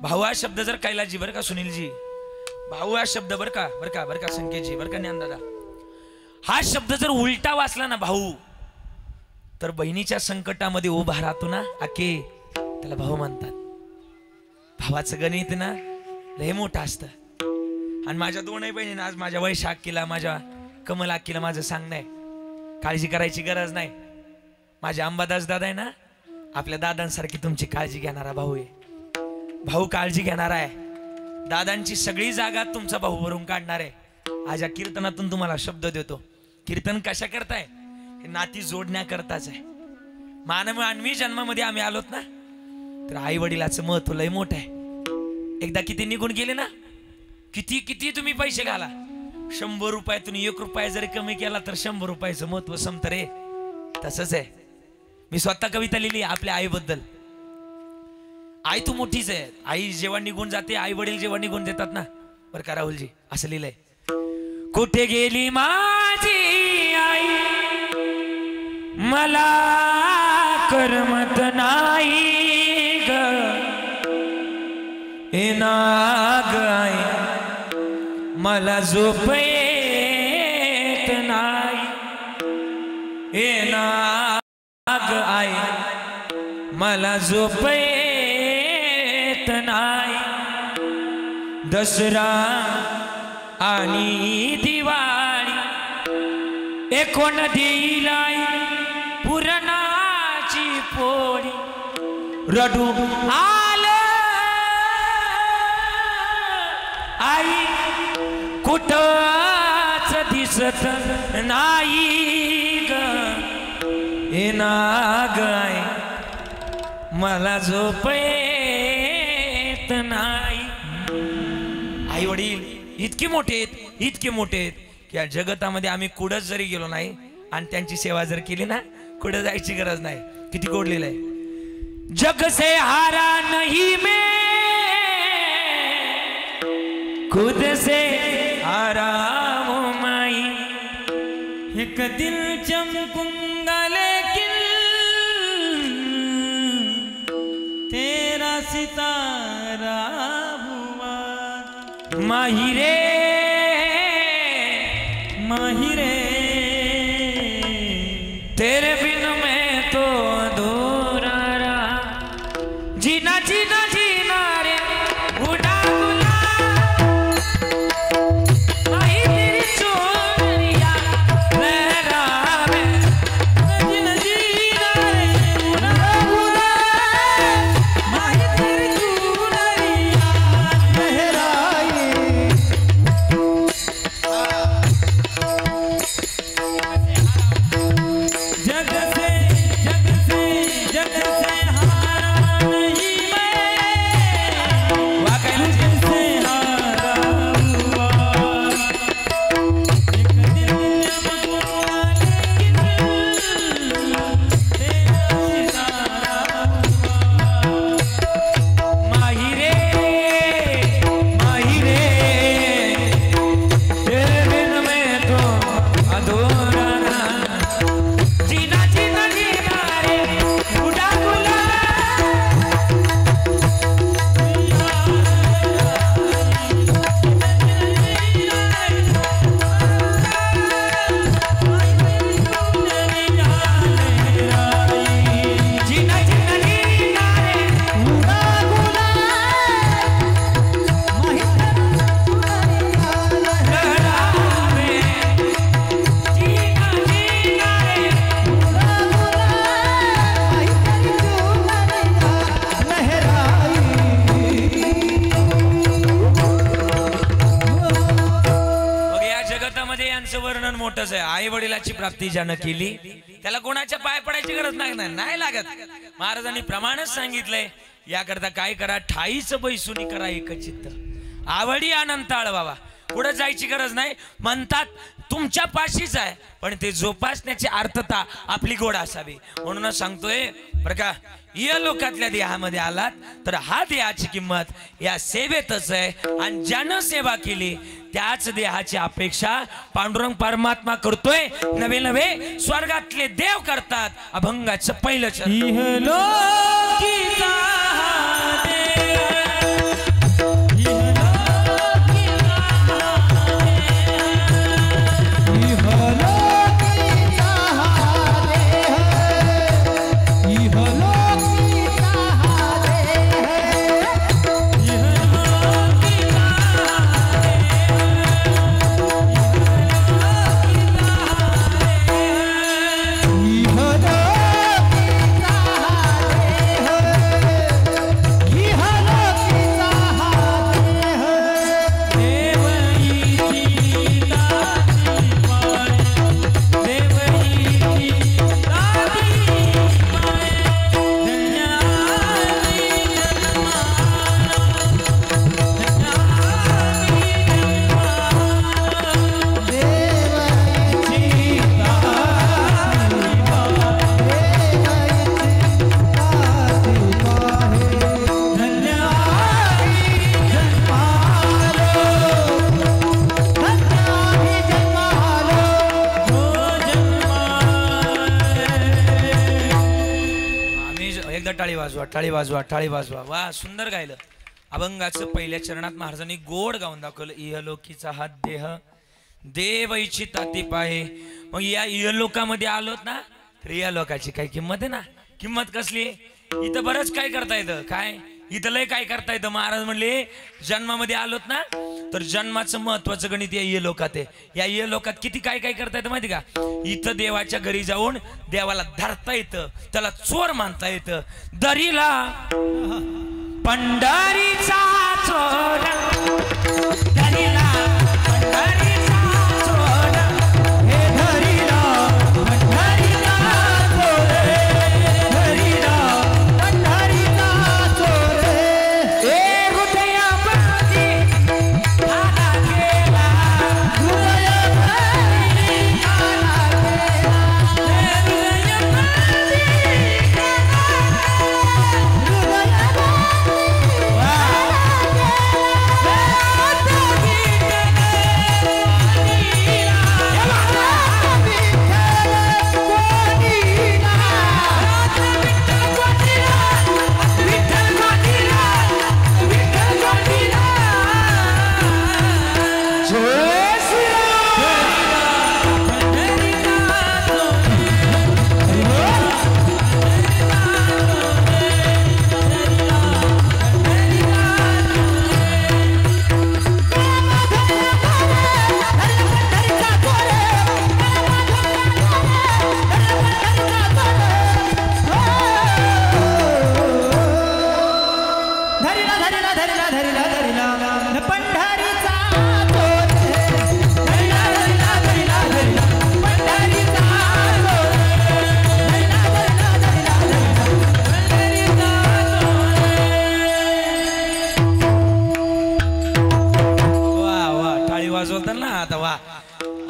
भाऊ हा शब्द जर कैलाजी बरं का सुनीलजी, भाऊ हा शब्द बर का संकेतजी, बर का ज्ञान दादा, हा शब्द जर उलटा वाचला ना भाऊ, तर बहिणीच्या संकटामध्ये उभा राहतो ना आके त्याला भाऊ म्हणतात. भावाचं गणित ना लय मोठं असतं. आणि माझ्या दोनही बहिणींना आज माझ्या वैशाख आक्कीला माझ्या कमल आक्कीला माझं सांगणं आहे, काळजी करायची गरज नाही. माझ्या अंबादास दादा आहे ना आपल्या दादांसारखी तुमची काळजी घेणारा भाऊ आहे. भाऊ काळजी घेणारा आहे. दादांची सगळी जागा तुमचा भाऊ भरून काढणार आहे. आज या कीर्तनातून तुम्हाला शब्द देतो. कीर्तन कशा करताय? हे नाती जोडण्याकरताच आहे. मानवी जन्मामध्ये आम्ही आलोत ना तर आई वडिलाचं महत्व लय मोठं आहे. एकदा किती निघून गेले ना, किती किती तुम्ही पैसे घाला, 100 रुपयातून 1 रुपया जरी कमी केला तर 100 रुपयाचं महत्व संपतं रे. तसंच आहे. मी स्वतः कविता लिहिली आपल्या आईबद्दल. आई तू मोठीच आहे. आई जेव्हा निघून जाते, आई वडील जेव्हा निघून देतात ना, बरं का राहुलजी असं लिहिलंय, कुठे गेली माझी आई मला करमत नाही ग ए नाग आहे मला झोप येत नाही ए नाग आहे मला झोप येत नाही दसरा आणि दिवाळी एकोण देईलाई पुरणाची पोळी रडू आलं आई कुठंच दिसत नाही ग ए नाग आहे मला झोप येत नाही आई वडील इतके मोठे आहेत की या जगतामध्ये आम्ही कुठंच जरी गेलो नाही आणि त्यांची सेवा जर केली ना कुठं जायची गरज नाही किती गोडलेलं आहे जग से हारा नहीं मैं खुद से हारा हूं माई एक दिल चमकूंगा लेकिन तेरा सितारा हुआ माही रे तेरे बिन मैं तो अधूरा रहा जीना जीना जीना रे उड़ा गुलाब माही तेरी चोरिया लहरावे जीना जीना रे उड़ा गुलाब माही तेरी चुनरिया लहराए जग से हारा नहीं मैं जग से हारा हुआ एक दिल चमकूंगा लेकिन तेरा सितारा हुआ माही रे तेरे बिन मैं तो अधूरा रहा जीना जीना जीना रे उड़ा गुलाब जीना जीना जीना रे उड़ा गुलाब माही तेरी चुनरिया लहरावे जीना जीना रे उड़ा गुलाब माही तेरी चुनरिया लहराई मग या जगतामध्ये यांचं वर्णन मोठंच आहे आई वडिलाची प्राप्ती ज्यानं केली त्याला कोणाच्या पाय पडायची गरज नाही लागत महाराजांनी प्रमाणच सांगितलंय याकरता काय करा ठाईच बैसुनी करा एकचित्त आवडी अनंताळ बाबा पुढे जायची गरज नाही म्हणतात तुमच्या पाशीच आहे पण ते जोपासण्याची अर्थता आपली गोड असावी म्हणूनच सांगतोय बरं का या लोकातल्या देहामध्ये आलात तर हा देहाची किंमत या सेवेतच आहे आणि ज्यानं सेवा केली त्याच देहाची अपेक्षा पांडुरंग परमात्मा करतोय नवे नवे स्वर्गातले देव करतात अभंगाचं पहिलं चरण इहलोकीचा हा देह, इहलोकीचा हा देह, इहलोकीचा हा देह, इहलोकीचा हा देह, इहलोकीचा हा देह, इहलोकीचा हा टाळी वाजवा, टाळी वाजवा, टाळी वाजवा. वा, सुंदर गायलं. अभंगाचं पहिल्या चरणात महाराजांनी गोड गाऊन दाखवलं. इहलोकीचा हात देह देव इच्छिता ती पाहे. मग या इहलोकामध्ये आलोत ना, तर या लोकाची काय किंमत आहे ना. किंमत कसली? इथं बरंच काय करता येतं. काय इथं लय काय करता येतं. महाराज म्हणले जन्मामध्ये आलोत ना, तर जन्माचं महत्वाचं गणित या इहलोकात आहे. या इहलोकात किती काय काय करता येतं माहिती का. इथं देवाच्या घरी जाऊन देवाला धरता येतं, त्याला चोर मानता येतं. दरीला पंढरीचा चोर, दरीला पंढरीचा चोर, हे दरीला पंढरीचा चोर, दरीला पंढरीचा चोर. हे हृदयामध्ये आला गेला, हृदयामध्ये आला गेला, हृदयामध्ये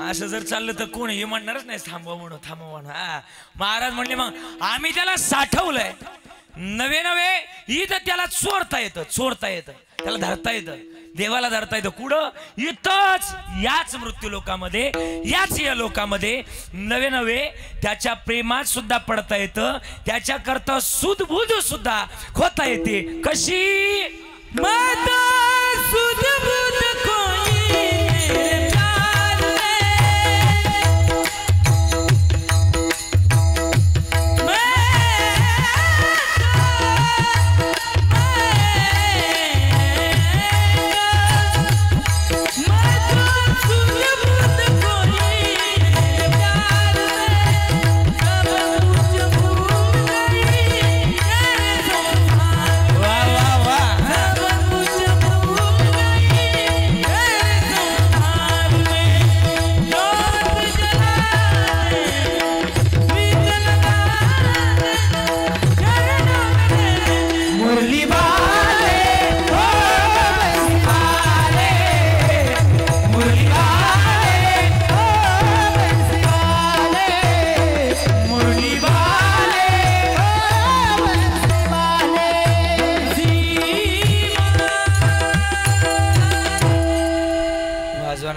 असं जर चाललं तर कोण हे म्हणणारच नाही थांबवा म्हणून, थांबवा म्हणून. महाराज म्हणले मग आम्ही त्याला साठवलंय. नवे नवे इथं त्याला चोरता येतं, चोरता येतं, त्याला धरता येतं, देवाला धरता येतं. कुठं? इथंच, याच मृत्यू लोकामध्ये, याच या लोकामध्ये नवे नवे त्याच्या प्रेमात सुद्धा पडता येतं. त्याच्या करता सुदबुद सुद्धा खोता येते. कशी? माता सुदबुद कोई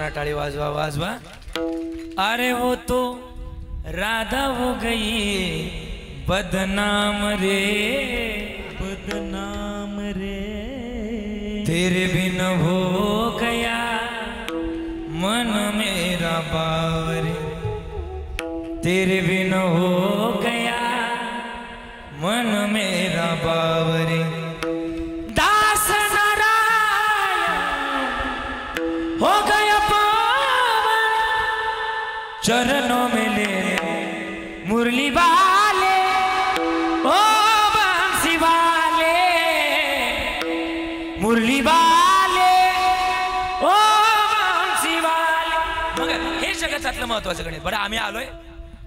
टाड़ी वाजवा वाजवा. अरे वो तो राधा हो गई बदनाम रे, बदनाम रे, तेरे बिन हो गया मन मेरा बावरे, तेरे बिन हो गया मन मेरा बावरे. दास नारायण हो गया चरणों में ले मुरली वाले, ओ बंसी वाले, मुरली वाले, ओ बंसी वाले. मग हे जगतातलं महत्वाचं गणित. बरं आम्ही आलोय,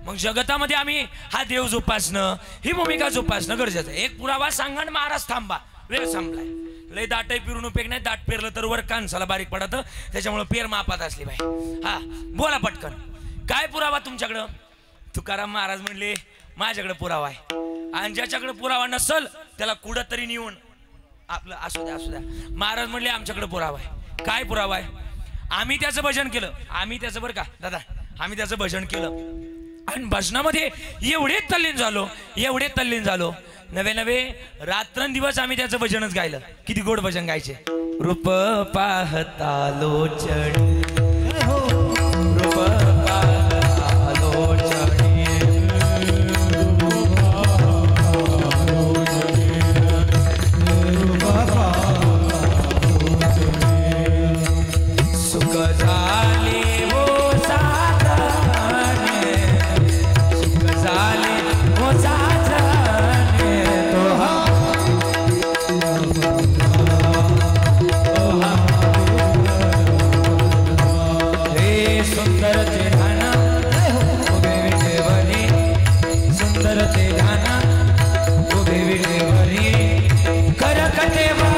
मग जगतामध्ये आम्ही हा देव जोपासणं, ही भूमिका जोपासणं गरजेचं आहे. एक पुरावा सांगा महाराज थांबा, वेळ संपलाय. लय दाट पिरून उपयोग नाही. दाट पेरलं तर वर कानसाला बारीक पडत, त्याच्यामुळे पेर मापात असली बाई. हा बोला पटकन, काय पुरावा तुमच्याकडं? तुकाराम महाराज म्हणले माझ्याकडे पुरावा आहे, आणि ज्याच्याकडे पुरावा नसल त्याला कुठं तरी नेऊन आपलं असू द्या, असू द्या. महाराज म्हणले आमच्याकडे पुरावा आहे. काय पुरावा आहे? आम्ही त्याचं भजन केलं. आम्ही त्याचं, बरं का दादा, आम्ही त्याचं भजन केलं आणि भजनामध्ये एवढे तल्लीन झालो, एवढे तल्लीन झालो. नवे नवे रात्रंदिवस आम्ही त्याचं भजनच गायलं. किती गोड भजन गायचे. रूप पाहता लोचणी रूप पाहता लोचणी सुख झाले हो साधने सुख झाले हो साधने तो हे सुंदर ते ध्यान उभे विठेवरी सुंदर ते ध्यान उभे विठेवरी करकटेवारी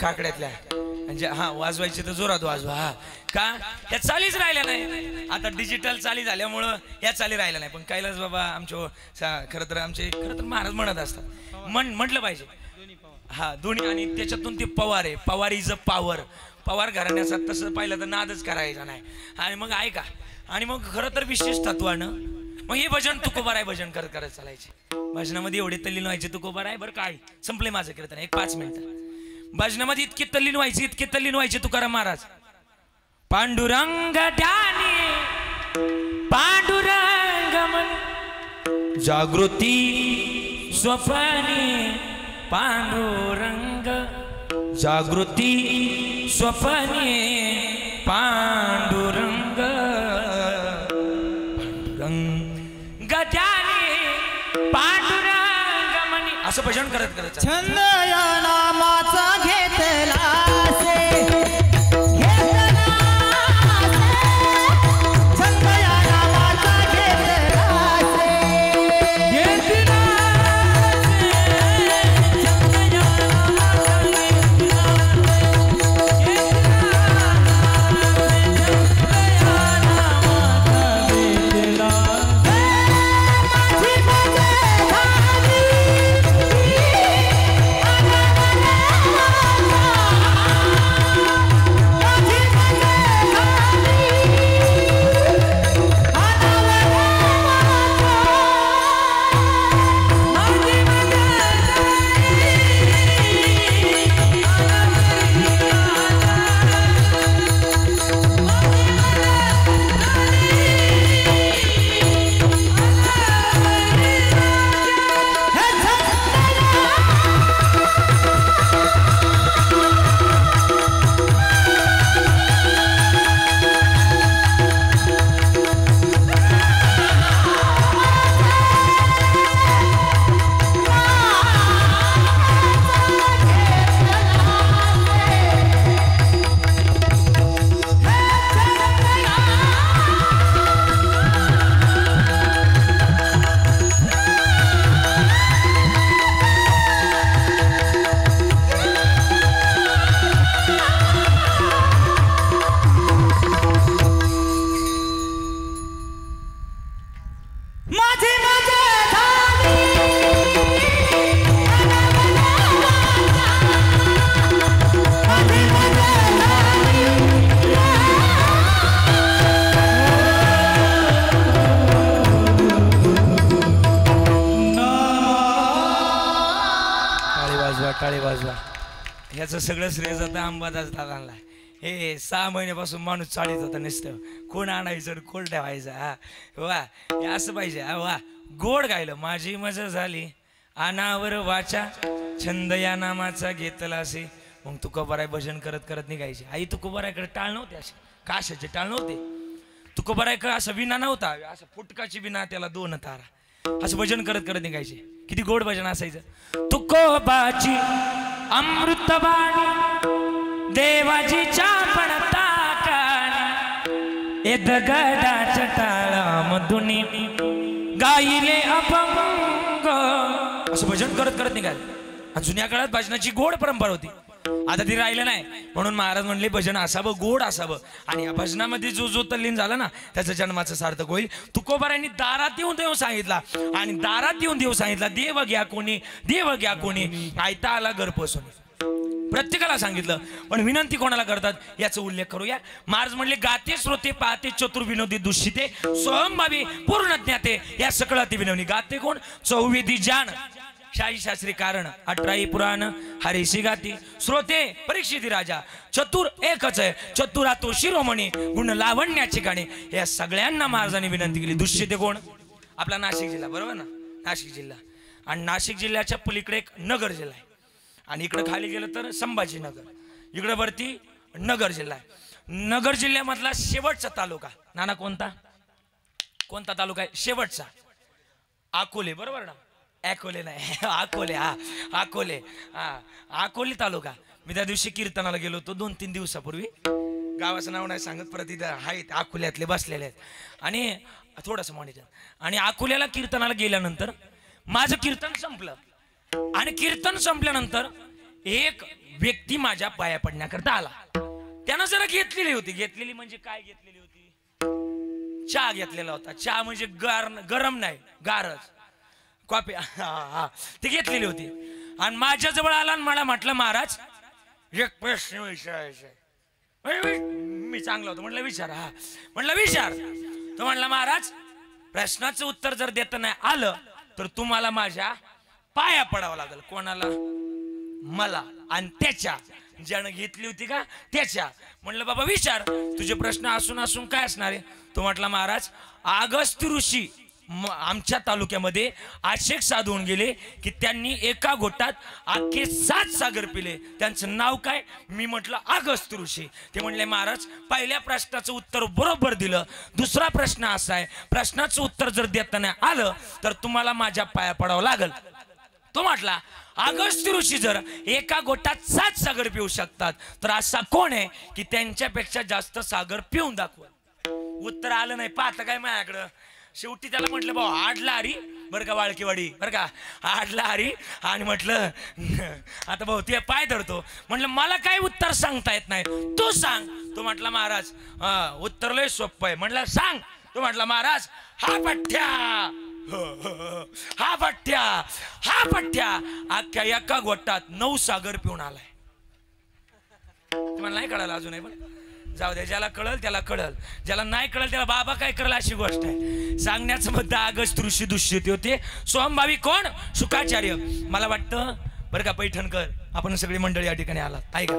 काकड्यातल्या म्हणजे हा वाजवायचे तर जोरात वाजवा. हा का या चालीच राहिल्या नाही. आता डिजिटल चाली झाल्यामुळं या चाली राहिल्या नाही. पण कैलास बाबा आमचे खरं तर महाराज म्हणत असतात म्हटलं पाहिजे. हा दोन्ही आणि त्याच्यातून ते पवार आहे. Pawar is a power. Pawar घराण्याचा तसं पाहिलं तर नादच करायचा नाही. आणि मग ऐका आणि मग खरं तर विशेष तत्वानं मग हे भजन तुकोबार आहे. भजन करत करत चालायचे. भजनामध्ये एवढे तल्लीन व्हायचे तुकोबार आहे बरं काय संपले माझं कीर्तन 1-5 मिनिटं. भजनामध्ये इतके तल्लीन व्हायचे तुकाराम महाराज. पांडुरंग ध्यानी पांडुरंग मन जागृती स्वप्नी पांडुरंग जागृती स्वप्नी पांडुरंग पांडुरंग ध्यानी पांडुरंग मनी असं भजन करत करत छंद या नामाचा घेतला वाजवा. ह्याचं सगळं श्रेय जातं अंबादास दादांना. हे 6 महिन्यापासून माणूस चाळीत होता नुसतं. कोण आणायचं कोण ठेवायचं. हा वा हे असं पाहिजे. हा वा गोड गायलं. माझी मजा झाली अनावर वाचा छंद या नामाचा घेतला असे. मग तुकोबाराय भजन करत करत निघायचे. आई तुकोबारायकडे टाळ नव्हते असे काशाचे टाळ नव्हते. तुकोबारायकडे असं विना नव्हता. असं फुटकाची विना त्याला 2 तारा. असं भजन करत करत निघायचे. किती गोड भजन असायचं. तुकोबाची अमृतवाणी देवाजीच्या पडता कानी ए दगडाच्या टाळामधून गाईले अभंग. असं भजन करत करत निघाले. जुन्या काळात भजनाची गोड परंपरा होती. आता ती राहिलं नाही. म्हणून महाराज म्हणले भजन असावं गोड असावं. आणि या भजनामध्ये जो जो तल्लीन झाला ना त्याचं जन्माचं सार्थक होईल. तुकोबारायांनी दारात येऊन देव सांगितला. आणि दारात येऊन देव सांगितला देव घ्या कोणी देव घ्या कोणी आयता आला घर पोचून. प्रत्येकाला सांगितलं. पण विनंती कोणाला करतात याचा उल्लेख करूया. महाराज म्हणले गाते श्रोते पाहते चतुर विनोदी दुष्टिते स्वयंभावी पूर्ण ज्ञाते या सकळाती विनवणी. गाते कोण. चौवेदी जाण शाही शास्त्री कारण 18 पुराण हरिशी गाती. श्रोते परीक्षिती राजा चतुर एकच आहे चतुरा तो शिरोमणी गुण लावण्याची गाणे. या सगळ्यांना महाराजांनी विनंती केली. दुष्टिते कोण. आपला नाशिक जिल्हा बरोबर ना. नाशिक जिल्हा आणि नाशिक जिल्ह्याच्या पलीकडे एक नगर जिल्हा आहे. आणि इकडे खाली गेलं तर संभाजीनगर. इकडे वरती नगर जिल्हा आहे. नगर जिल्ह्यामधला शेवटचा तालुका नाना कोणता कोणता तालुका आहे शेवटचा. अकोले बरोबर ना. अकोले नाही अकोले. हा अकोले. हा अकोले तालुका. मी त्या दिवशी कीर्तनाला गेलो होतो 2-3 दिवसापूर्वी. गावाचं नाव नाही सांगत परत इथं आहेत अकोल्यातले बसलेले आहेत. आणि थोडंसं मॉनिटर. आणि अकोल्याला कीर्तनाला गेल्यानंतर माझं कीर्तन संपलं. आणि कीर्तन संपल्यानंतर एक व्यक्ती माझ्या पाया पडण्याकरता आला. त्यानं जरा घेतलेली होती. घेतलेली म्हणजे काय घेतलेली होती. चहा घेतलेला होता. चहा म्हणजे गरम नाही गारच कॉफी. ती घेतलेली होती. आणि माझ्या जवळ आला आणि मला म्हटलं महाराज एक प्रश्न विचारायचा. मी चांगला होतो म्हटलं विचार. हा म्हटलं विचार. तो म्हटला महाराज प्रश्नाचं उत्तर जर देता नाही आलं तर तुम्हाला माझ्या पाया पडावं लागेल. कोणाला. मला. आणि त्याच्या ज्यानं घेतली होती का त्याच्या. म्हणलं बाबा विचार तुझे प्रश्न असून असून काय असणार आहे. तो म्हटला महाराज अगस्त्य ऋषी आमच्या तालुक्यामध्ये असे साधू होऊन गेले की त्यांनी एका घोटात अख्खे 7 सागर पिले. त्यांचं नाव काय. मी म्हटलं अगस्त्य ऋषी. ते म्हणले महाराज पहिल्या प्रश्नाचं उत्तर बरोबर दिलं. दुसरा प्रश्न असा आहे प्रश्नाचं उत्तर जर देता नाही आलं तर तुम्हाला माझ्या पाया पडावं लागेल. तो म्हटला अगस्त्य ऋषी जर एका गोटात 7 सागर पिऊ शकतात तर असा कोण आहे की त्यांच्यापेक्षा जास्त सागर पिऊन दाखवल. उत्तर आलं नाही. पाहता काय माझ्याकडं. शेवटी त्याला म्हटलं भाऊ आडला हरी बरं का वाळकीवाडी बरं का आडला हरी. आणि म्हटलं आता भाऊ ते पाय धरतो. म्हटलं मला काही उत्तर सांगता येत नाही तू सांग. तो म्हटला महाराज उत्तर लय सोपं आहे. म्हटलं सांग. तो म्हटला महाराज हा पठ्ठ्या हा पठ्ठ्या हा पठ्ठ्या अख्ख्या एका गोटात 9 सागर पिऊन आलाय. तुम्हाला नाही कळालं अजूनही. पण जाऊ दे. ज्याला कळल त्याला कळल. ज्याला नाही कळल त्याला बाबा काय करल अशी गोष्ट आहे. सांगण्याचं मुद्दा अगस्त्य ऋषी दुष्यती होते. स्वयंभावी कोण शुकाचार्य. मला वाटतं बरं का पैठणकर आपण सगळी मंडळी या ठिकाणी आलात ऐका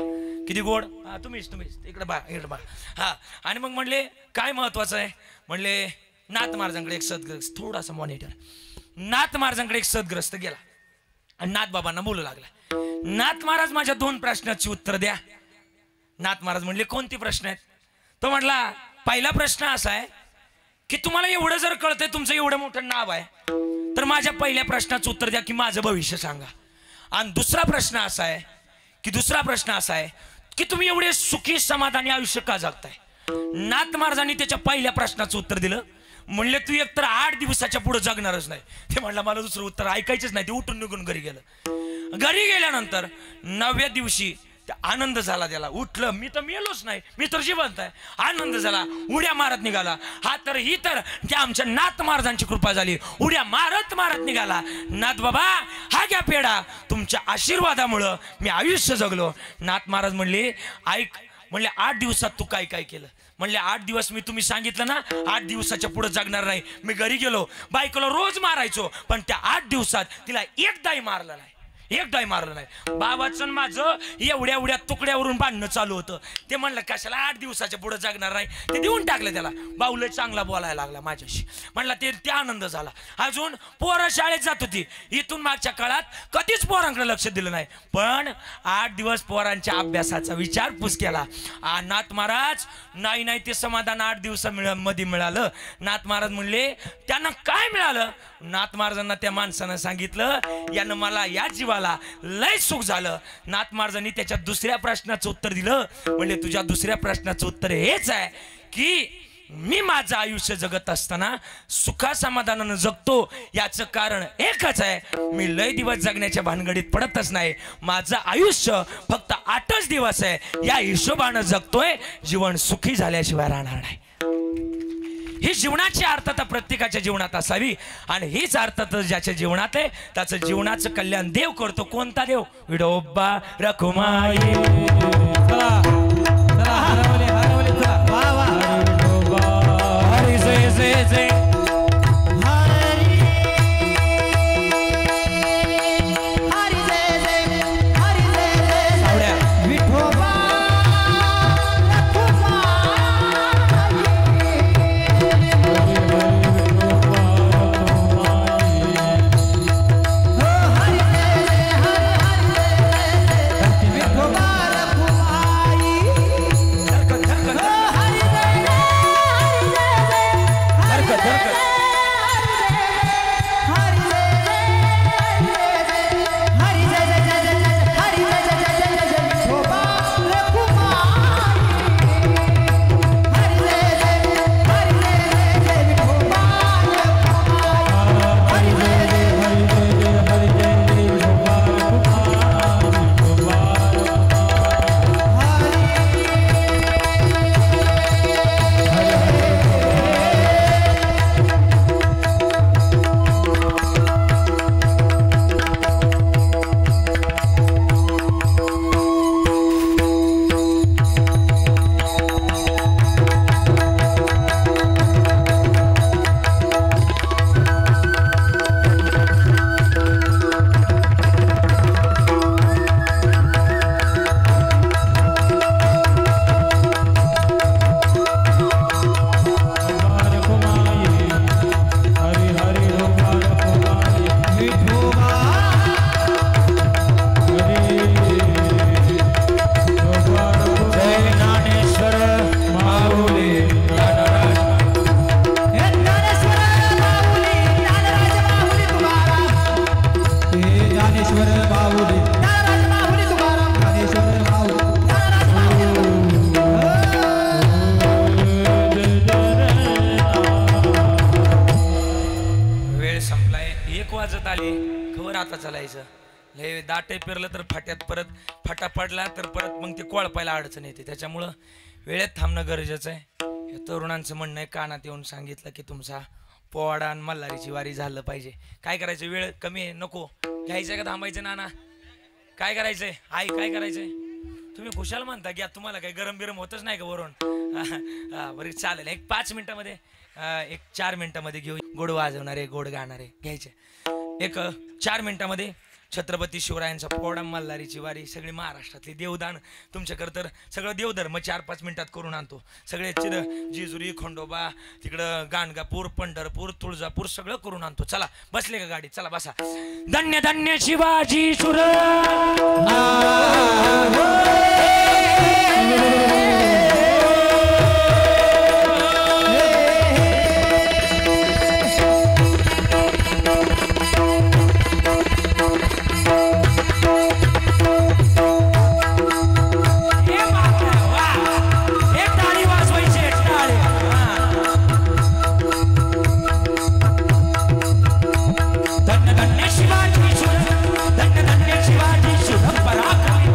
किती गोड. हा तुम्हीच इकडे बा इकडे बा. हा आणि मग म्हणले काय महत्वाचं आहे. म्हणले नाथ महाराजांकडे एक सदग्रस्त थोडासा मॉनिटर. नाथ महाराजांकडे एक सदग्रस्त गेला आणि नाथ बाबांना बोलू लागला. नाथ महाराज माझ्या 2 प्रश्नाची उत्तर द्या. नाथ महाराज म्हणले कोणते प्रश्न आहेत. तो म्हटला पहिला प्रश्न असा आहे की तुम्हाला एवढं जर कळतंय तुमचं एवढं मोठं नाव आहे तर माझ्या पहिल्या प्रश्नाचं उत्तर द्या की माझं भविष्य सांगा. आणि दुसरा प्रश्न असा आहे की तुम्ही एवढे सुखी समाधानी आयुष्य का जगताय. नाथ महाराजांनी त्याच्या पहिल्या प्रश्नाचं उत्तर दिलं. म्हणले तू एकतर 8 दिवसाच्या पुढे जगणारच नाही. ते म्हणलं मला दुसरं उत्तर ऐकायचंच नाही. ते उठून निघून घरी गेलं. घरी गेल्यानंतर 9व्या दिवशी आनंद झाला त्याला. उठलं मी तर मेलोच नाही मी तर जिवंत आहे. आनंद झाला. उड्या मारत निघाला. हा तर ही तर त्या आमच्या नाथ महाराजांची कृपा झाली. उड्या मारत मारत निघाला. नाथ बाबा हा घ्या पेढा तुमच्या आशीर्वादामुळं मी आयुष्य जगलो. नाथ महाराज म्हणले ऐक. म्हणले 8 दिवसात तू काय काय केलं. म्हणले 8 दिवस मी तुम्ही सांगितलं ना 8 दिवसाच्या पुढे जगणार नाही. मी घरी गेलो बायकोला रोज मारायचो पण त्या 8 दिवसात तिला एकदाही मारलं नाही. एक डाय मारलं नाही. बाबाचं आणि माझं एवढ्या एवढ्या तुकड्यावरून बांधणं चालू होतं. ते म्हणलं कशाला 8 दिवसाच्या पुढे जगणार नाही, ते देऊन टाकलं त्याला. बाऊला चांगला बोलायला लागला माझ्याशी, म्हणला ते आनंद झाला. अजून पोरं शाळेत जात होती. इथून मागच्या काळात कधीच पोरांकडे लक्ष दिलं नाही, पण 8 दिवस पोरांच्या अभ्यासाचा विचारपूस केला. नाथ महाराज नाही ते समाधान 8 दिवसामध्ये मिळालं. नाथ महाराज म्हणले त्यांना काय मिळालं. नाथ महाराजांना त्या माणसानं सांगितलं, यानं मला या जीवाला लय सुख झालं. नाथ महाराजांनी त्याच्या दुसऱ्या प्रश्नाचं उत्तर दिलं. म्हणजे तुझ्या दुसऱ्या प्रश्नाचं उत्तर हेच आहे की मी माझं आयुष्य जगत असताना सुखा समाधानानं जगतो. याचं कारण एकच आहे, मी लय दिवस जगण्याच्या भानगडीत पडतच नाही. माझं आयुष्य फक्त 8च दिवस आहे, या हिशोबानं जगतोय. जीवन सुखी झाल्याशिवाय राहणार नाही. ही जीवनाची अर्थता प्रत्येकाच्या जीवनात असावी, आणि हीच अर्थता ज्याच्या जीवनात आहे त्याचं जीवनाचं कल्याण देव करतो. कोणता देव? विठोबा रखुमाई. हरी जय जय जय. दाटे पेरलं तर फाट्यात परत फाटा पडला तर परत मग ते कोळपायला अडचण येते. त्याच्यामुळं वेळेत थांबणं गरजेचं आहे. या तरुणांचं म्हणणं आहे, कानात येऊन सांगितलं की तुमचा पोवाडा आणि मल्हारीची वारी झालं पाहिजे. काय करायचं, वेळ कमी आहे, नको घ्यायचं का थांबायचं? नाना काय करायचंय? आई काय करायचंय? तुम्ही खुशाल म्हणता की तुम्हाला काही गरम बिरम होतच नाही का वरून? बरं चालेल, एक 5 मिनिटामध्ये एक 4 मिनिटामध्ये घेऊ. गोड वाजवणारे गोड गाणारे घ्यायचे. एक 4 मिनिटामध्ये छत्रपती शिवरायांचा पोवाडा मल्हारीची वारी सगळी महाराष्ट्रातली देवदान तुमच्याकडे तर सगळं देवधर्म 4-5 मिनिटात करून आणतो. सगळे जेजुरी, खंडोबा, तिकडं गाणगापूर, पंढरपूर, तुळजापूर सगळं करून आणतो. चला बसले का गाडी? चला बसा. धन्य धन्य शिवाजी सुर धन्य धन्य शिवाजी शुभ पराक्रमी.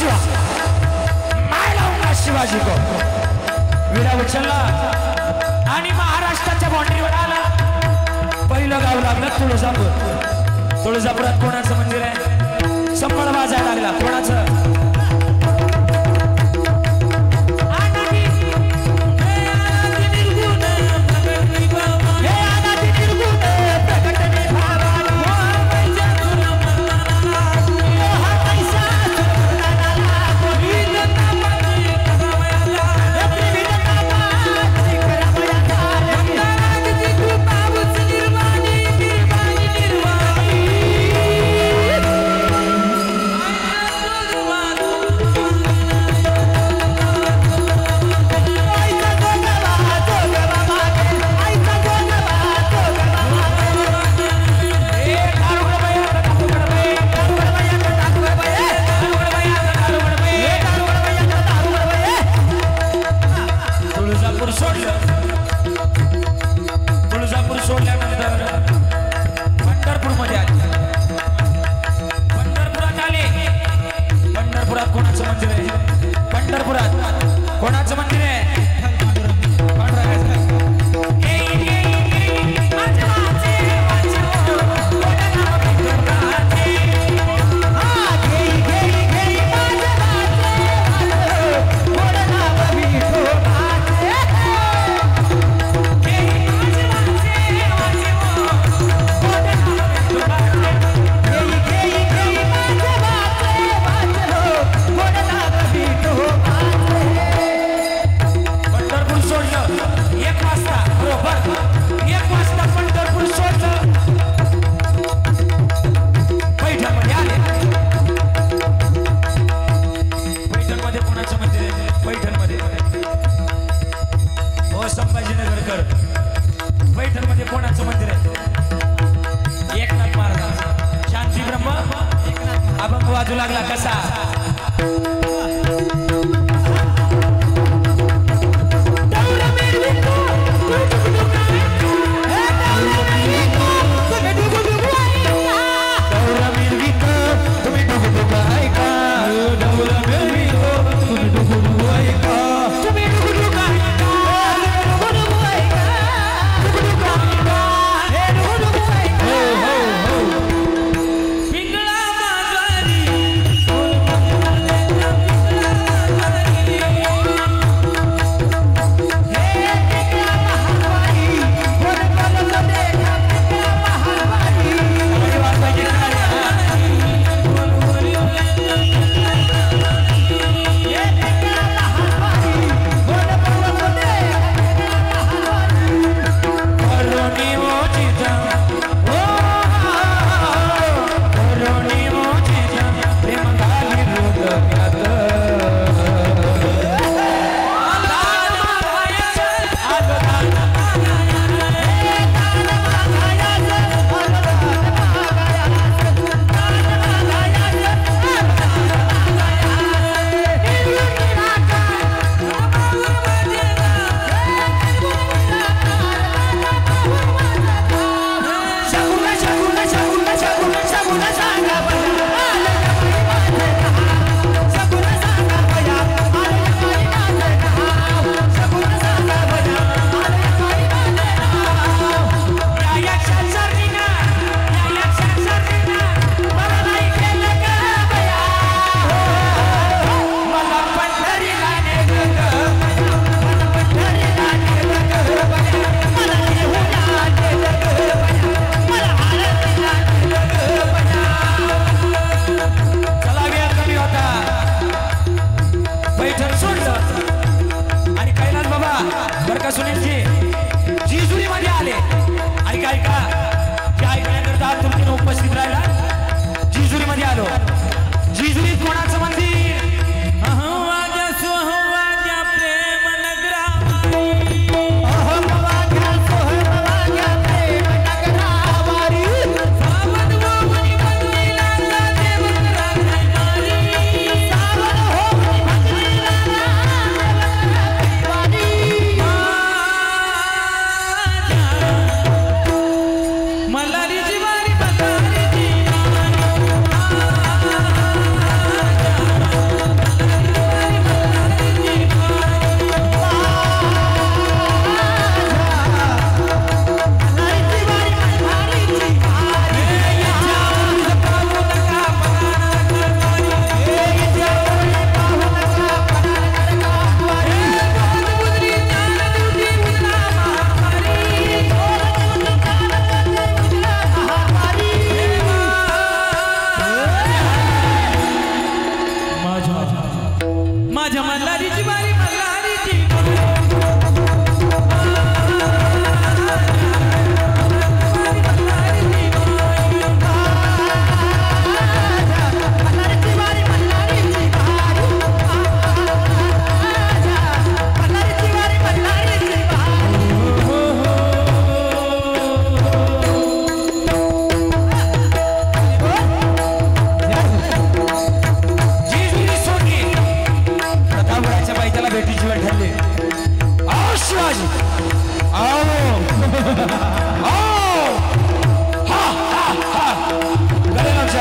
शिवा मैं लाऊंगा शिवाजी को वीरा उचलला आणि महाराष्ट्राच्या बाउंड्रीवर आला पहिलं गाव लागलं तुळजापूर तुळजापुरात कोणाचं मंदिर आहे संबळ वाजायला लागला कोणाचं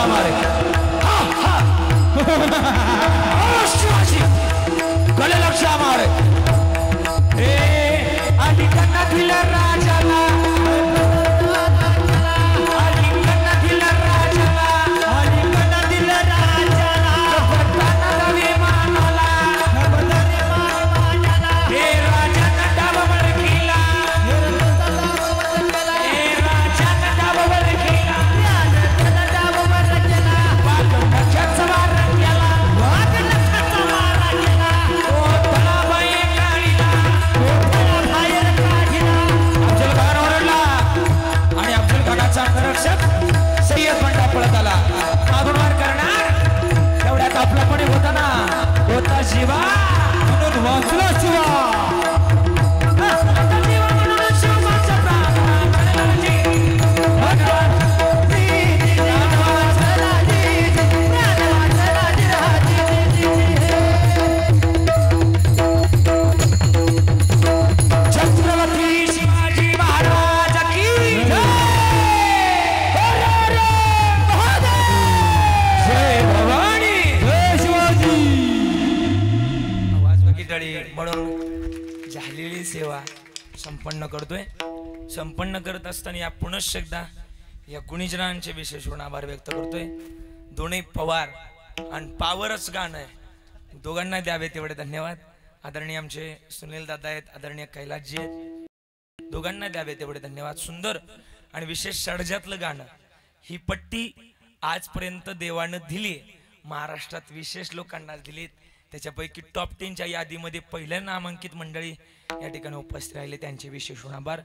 लक्ष्या मारे शिवाजी गले लक्ष्या मारे आणि कन्नातील राजाला शिवा म्हणून वाचला शिवा छत्रपती शिवाजी महाराज की जय भवानी जय शिवाजी म्हणून झालेली सेवा संपन्न करतोय. संपन्न करत असताना या पुनश्च एकदा या गुणीजनांचे विशेष आभार व्यक्त करतोय. दोन्ही पवार आणि पावरच गाणं आहे, दोघांना द्यावे तेवढे धन्यवाद. आदरणीय आमचे सुनील दादा आहेत, आदरणीय कैलासजी आहेत, दोघांना द्यावे तेवढे धन्यवाद. सुंदर आणि विशेष षडजातलं गाणं ही पट्टी आजपर्यंत देवानं दिली, महाराष्ट्रात विशेष लोकांना दिलीत. त्याच्यापैकी टॉप 10च्या यादीमध्ये पहिल्या नामांकित मंडळी या ठिकाणी उपस्थित राहिले, त्यांचे विशेष आभार.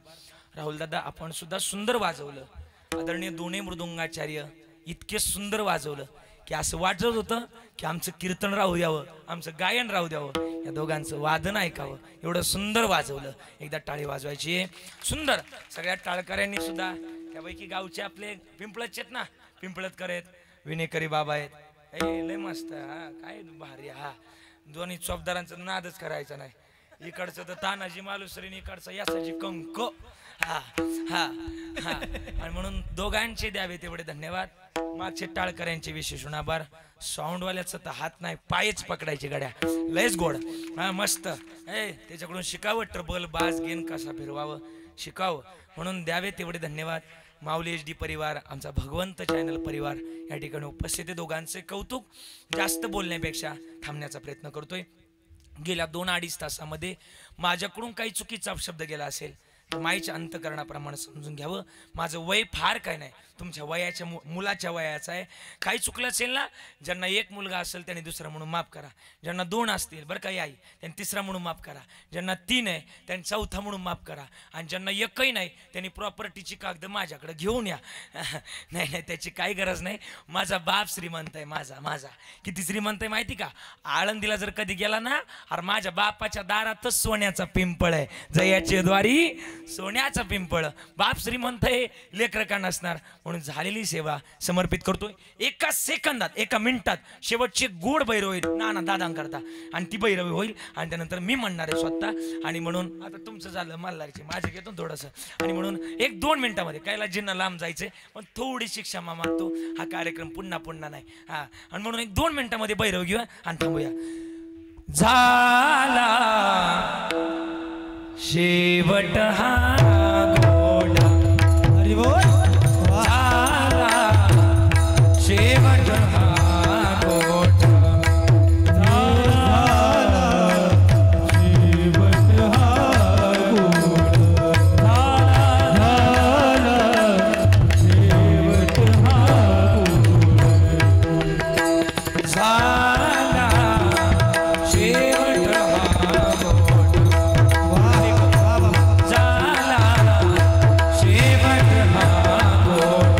राहुल दादा आपण सुद्धा सुंदर वाजवलं. आदरणीय दोन्ही मृदुंगाचार्य इतके सुंदर वाजवलं की असं वाटत होतं की आमचं कीर्तन राहू द्यावं, आमचं गायन राहू द्यावं, या दोघांचं वादन ऐकावं. एवढं सुंदर वाजवलं. एकदा टाळी वाजवायची. सुंदर सगळ्या टाळकऱ्यांनी सुद्धा त्यापैकी गावचे आपले पिंपळतचे आहेत ना, पिंपळतकर आहेत, विनेकरी बाबा आहेत. लय मस्त हा, काय भारी हा. दोन्ही चौपदारांचा नादच करायचा नाही. इकडचं तर तानाजी मालुसरी, इकडचं यासाची कंक. हा हा हा. आणि म्हणून दोघांचे द्यावे तेवढे धन्यवाद. मागचे टाळकऱ्यांचे विशेष आभार. साऊंडवाल्याचं तर हात नाही, पायच पकडायची गड्या, लयच गोड. हा मस्त. त्याच्याकडून शिकावं, ट्रबल बाज गेन कसा फिरवावं शिकावं, म्हणून द्यावे तेवढे धन्यवाद. माऊली HD परिवार, आमचा भगवंत चॅनल परिवार या ठिकाणी उपस्थित आहे. दोघांचे कौतुक. जास्त बोलण्यापेक्षा थांबण्याचा प्रयत्न करतोय. गेल्या 2-2.5 तासामध्ये माझ्याकडून काही चुकीचा अपशब्द गेला असेल तर माईच्या अंतकरणाप्रमाणे समजून घ्यावं. माझं वय फार काय नाही, तुमच्या वयाच्या मुलाच्या वयाचं आहे. काही चुकलं असेल ना, ज्यांना 1 मुलगा असेल त्यांनी दुसरा म्हणून माफ करा, ज्यांना 2 असतील बरं काही आई त्यांनी तिसरा म्हणून माफ करा, ज्यांना 3 आहे त्यांनी चौथा म्हणून माफ करा, आणि ज्यांना एकही नाही त्यांनी प्रॉपर्टीची कागद माझ्याकडे घेऊन या. नाही नाही त्याची काही गरज नाही. माझा बाप श्रीमंत आहे. माझा किती श्रीमंत आहे माहिती का? आळंदीला जर कधी गेला ना, अरे माझ्या बापाच्या दारातच सोन्याचा पिंपळ आहे, जयाचे द्वारी सोन्याचा पिंपळ. बाप श्रीमंत आहे, लेकरं का नसणार. म्हणून झालेली सेवा समर्पित करतोय. एका सेकंदात, एका मिनिटात शेवटची गोड भैरव होईल नाना दादांकरता, आणि ती भैरवी होईल आणि त्यानंतर मी म्हणणार आहे स्वतः. आणि म्हणून आता तुमचं झालं मल्हारचे, माझे घेतो थोडंसं. आणि म्हणून 1-2 मिनिटामध्ये कायला जिन्ना लांब जायचंय, पण थोडीशी क्षमा मागतो. हा कार्यक्रम पुन्हा नाही. हा, आणि म्हणून 1-2 मिनिटामध्ये भैरव घेऊया आणि थांबूया. झाला शेवट हा गोड, हरी बोल. झाला शेवट हा गोड, झाला शेवट हा गोड, झाला शेवट हा गोड, झाला शेवट हा गोड.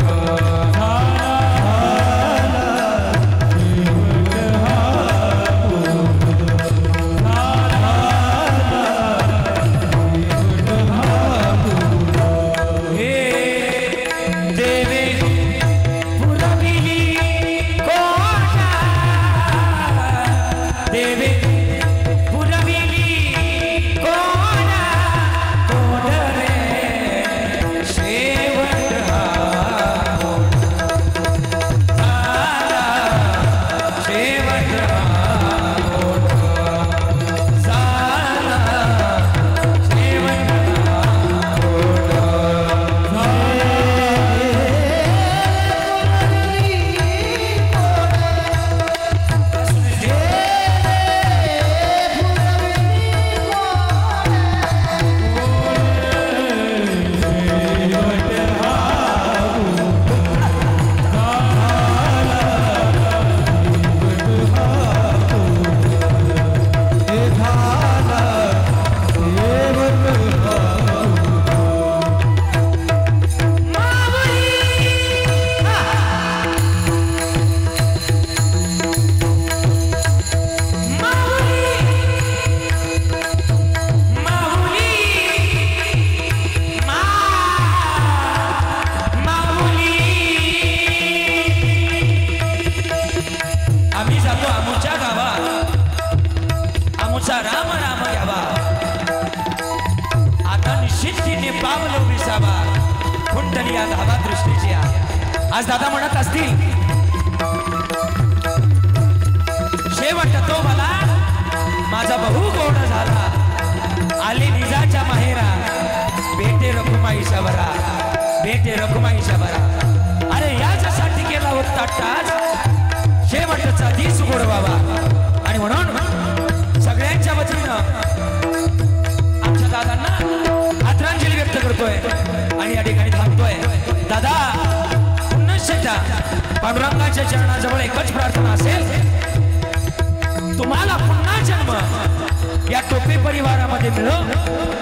झाली या धावा दृष्टीची आज दादा म्हणत असतील शेवट तो मला माझा बहु गोड झाला आली निजाच्या माहेरा बेटे रखुमाईच्या बरा बेटे रखुमाईच्या बरा अरे याच्यासाठी केला होता टाच शेवटचा दिस गोड बाबा आणि म्हणून सगळ्यांच्या वतीनं आमच्या दादांना आदरांजली व्यक्त करतोय आणि या ठिकाणी थांबतोय दादा पुन्हा पांडुरंगाच्या चरणाजवळ एकच प्रार्थना असेल तुम्हाला पुन्हा जन्म या टोपे परिवारामध्ये मिळो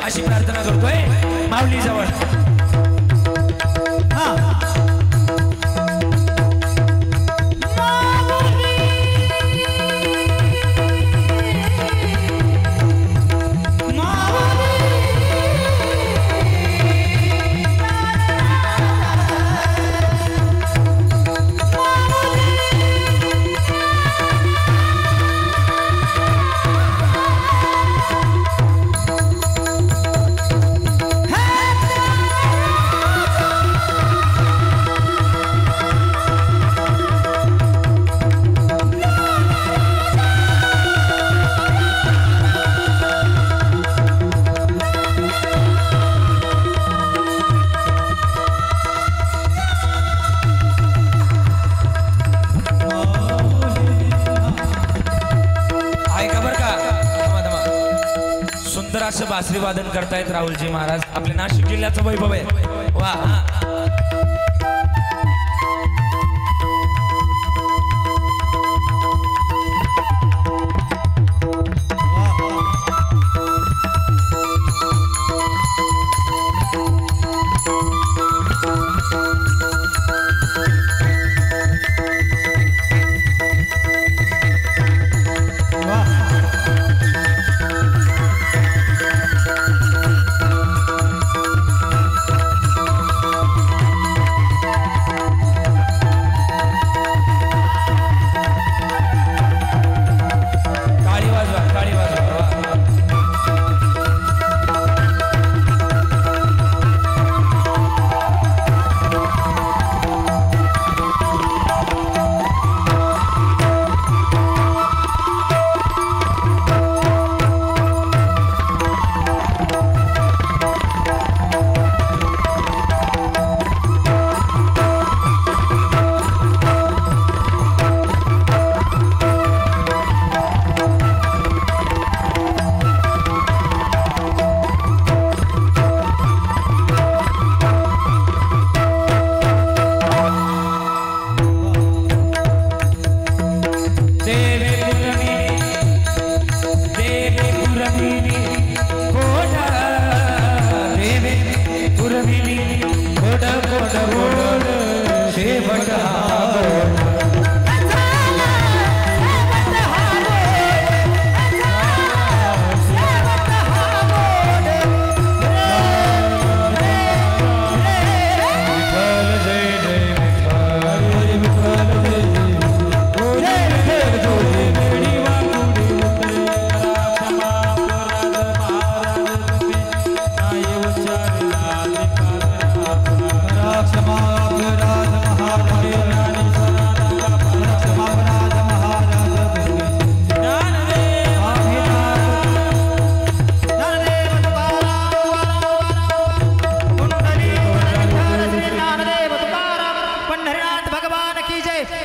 अशी प्रार्थना करतोय माऊली जवळ असं बासरी वादन करतायत राहुलजी महाराज आपल्या नाशिक जिल्ह्याचं वैभव आहे वा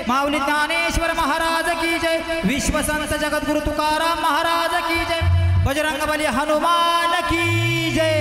माऊली ज्ञानेश्वर महाराज की जय विश्व संत जगद्गुरु तुकाराम महाराज की जय बजरंग बली हनुमान की जय।